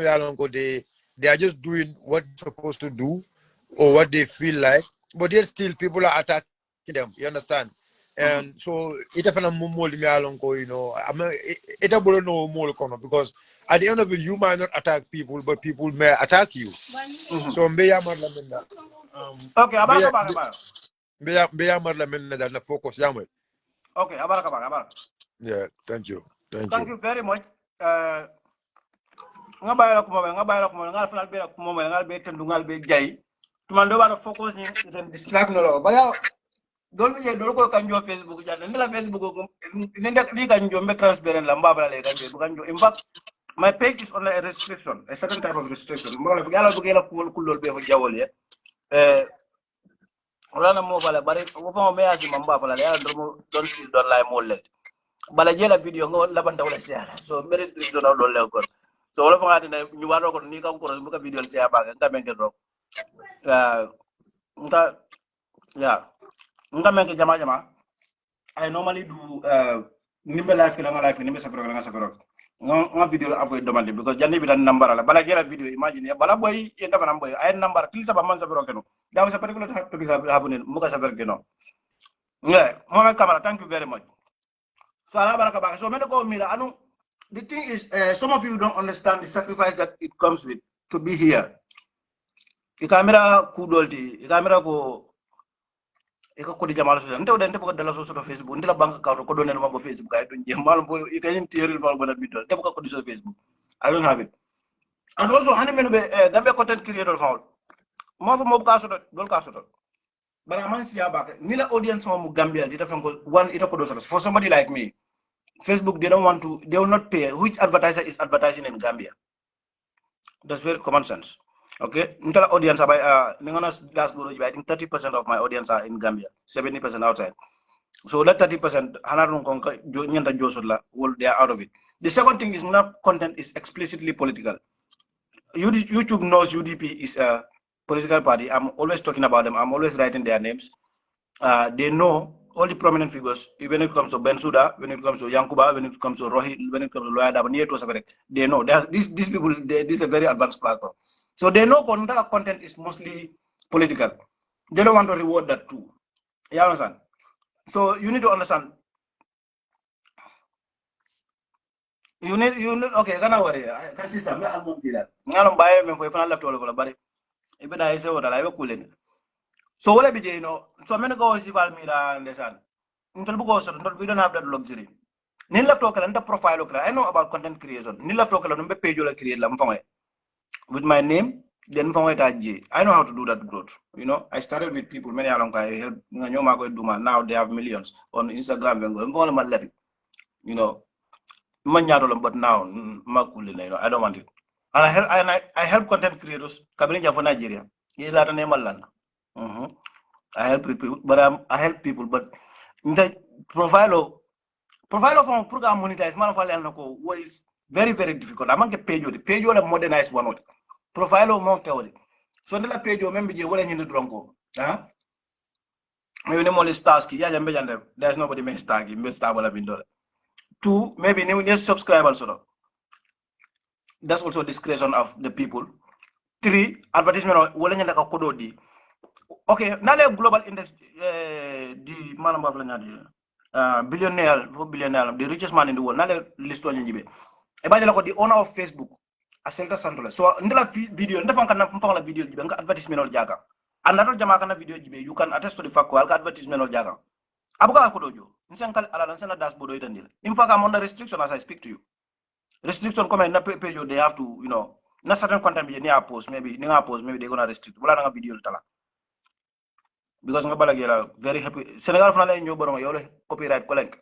they are just doing what they're supposed to do or what they feel like, but yet still people are attacking them. You understand? And so it you know, because at the end of it, you might not attack people, but people may attack you. So okay, focus. Okay, Yeah, thank you. Thank you very much. Nga bayala kuma nga final be kuma nga be tendungal be jay tumando bana focus ni den distract no lo bala dol be dol ko kanjo Facebook jande ndela Facebook ko nenda li kanjo be transparent la mbaba le kanjo bu kanjo in fact my page is on a restriction, a certain type of restriction. Mbala fu yalla bu gela kulol be fa jawole wala mo bala bare wo fa me asi mamba bala yalla don si don lay mo let bala jela video ngo labanta wala siara so me restriction do le ko so wala fa ngati na ñu waro ko ni kam ko bu ka video ci aba nga men ke do nga men ke jama I normally do nimbe live la nga live nimbe sa nga video la avoid demande because janni bi tan number la bala jela video imagine bala boy e dafa nam boy ay number click sa ba man sa keno daw sa particular to bi abonné mu ka sa keno yeah Mohamed Camara, thank you very much. So so men ko mira anu. The thing is, some of you don't understand the sacrifice that it comes with to be here. The camera kudolti, the camera go. Eko kodi jamal so. Nte udah nte buka dalam sosial Facebook. Nte la bank account ko donate mo Facebook. I don't jamal bo. Ika yung theory fall bona bidol. Nte buka kodi so Facebook. I don't have it. And also, hani menu be Gambia content creator fall. Mo fo mo buka so dol ka so. but I'm see back. Nila audience from Gambia, one it for somebody like me. Facebook, they don't want to, they will not pay. Which advertiser is advertising in Gambia? That's very common sense. Okay, Intala audience about I think 30% of my audience are in Gambia, 70% outside. So that 30%, they are out of it. The second thing is not content is explicitly political. YouTube knows UDP is a political party. I'm always talking about them. I'm always writing their names. They know all the prominent figures, when it comes to Bensuda, when it comes to Yankuba, when it comes to Rohit, when it comes to Loya Dabani, they know. These people, this is a very advanced platform. So they know content is mostly political. They don't want to reward that too. You understand? So you need to understand. You need okay, kana worry. Kasi sa me almond dila. Ngalong baye me foi fana left wala bari. Ibe da ise wala ibe kulen. So wala bi je no. So men go si val mira ndesan. Until because we don't have that luxury. Ni left okala nda profile okala. I know about content creation. Ni left okala numbe page ola create la mfangoy. With my name, then mfangoy ta je. I know how to do that growth. You know, I started with people many along I help nganyoma ko duma. Now they have millions on Instagram vengo. Mfangoy ma left. You know, but now I don't want it. And I help content creators kabini for Nigeria. I help people, but I help people, but the profile from program monetize man is very, very difficult. I'm get page the modernized one. Profile of monk so the page member je wala ñu dronko. Maybe no stars ki there's nobody may star ki star wala bindole. 2, maybe new subscribers. That's also discretion of the people. 3, advertisement. Okay, now the global index, the billionaire, the richest man in the world. Now the list one jibe. The owner of Facebook, Aselta Santola. So ndela video, ndela video jibe, advertisement or jaga. Another jamaka video jibe, you can attest to the fact that advertisement or jaga. Abuka kodojo. Nsankal ala nsana dashboard itandile. In fact, I'm under restriction as I speak to you. Restriction come na page they have to, you know, na certain content be near post, maybe they're gonna restrict. Wala nga video tala. Because nga balagera very happy. Senegal fana lay ñoo borom yow copyright ko lenk.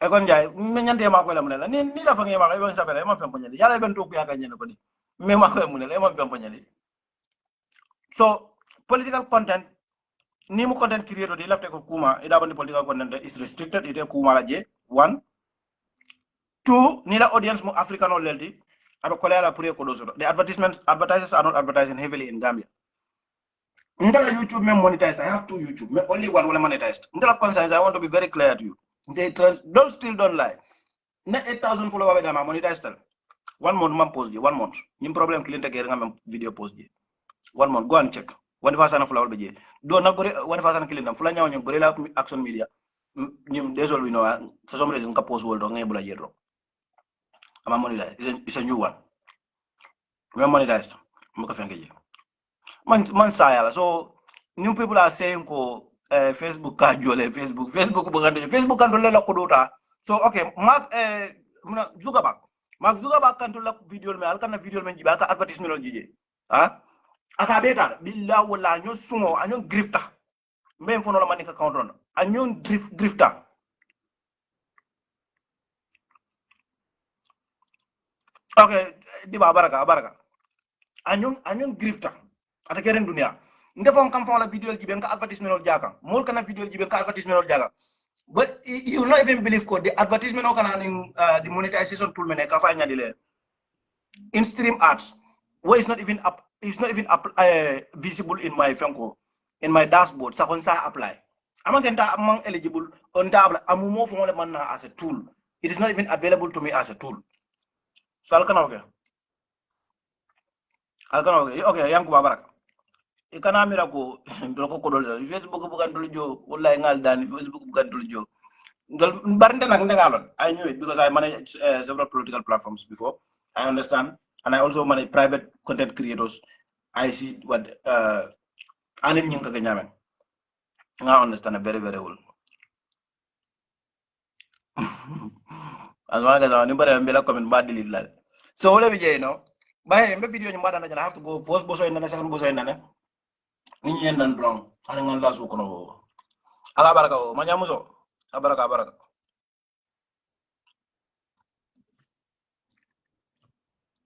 E kon jaay me ñante ma ko la mu ne la ni la fa ngay ma ko sa fele ma fam ñali. Yalla ben tok ya ka ñene ko ni. Me ma ko mu ne la ma fam ñali. So political content ni mu content creator di lafte ko kuma ida bandi political content is restricted ite kuma la je 1 2 ni la audience mu african or leldi abe ko la pour ko dozo the advertisers are not advertising heavily in Gambia. Ndala YouTube me monetized. I have 2 YouTube, only one will monetized. Ndala conscience, I want to be very clear to you. They don't lie. Na 8,000 followers da ma monetized. 1 month man post 1 month. Nim problem client ke nga video post 1 month, go and check. 1,000 followers be je. Do na gore 1,000 client fula nyaw ñu gore la action media. Nim desol we know for some reason ka post world ngay bula jero. Ama monetized. It's a new one. We monetized. Mo ka fenke je. Man sayala. So new people are saying ko Facebook ka jole Facebook kan dole la kodota. So okay, Mark Zuckerberg kan dole video me alkan video men jiba ka advertisement jije. Aka beta billahi wala nyo sumo anyo grifta. Mbem fono la manika account on. Anyo grifta. Okay, di baraka. Anyo grifta. Ata keren dunia. Ndefon kam fa la video jibe ka advertisement jaga. Mol kana video jibe ka advertisement jaga. But you not even believe ko the advertisement kana the monetization tool mene ka fa nyadi le. In stream ads where it's not even visible in my fenko in my dashboard sa kon sa apply. Among eligible on table amumo fo le man as a tool. It is not even available to me as a tool. So alkana okay. Okay, yanku baraka. Ikana mira ko ndoko kodol Facebook bukan dulu jo wallahi ngal dan Facebook bukan dulu jo ngal barnde nak ngalon. I knew it because I managed several political platforms before. I understand, and I also manage private content creators. I see what anin nying ka ganyamen. I understand it very, very well. As long as I remember mbela comment bad delete la. So wala bi you know Bae, mbe video nyumba na I have to go first boso indane second boso indane. Ni yendan drong. Ani ngal lasu kono. Ala baraka o. Manyamuso. Abaraka.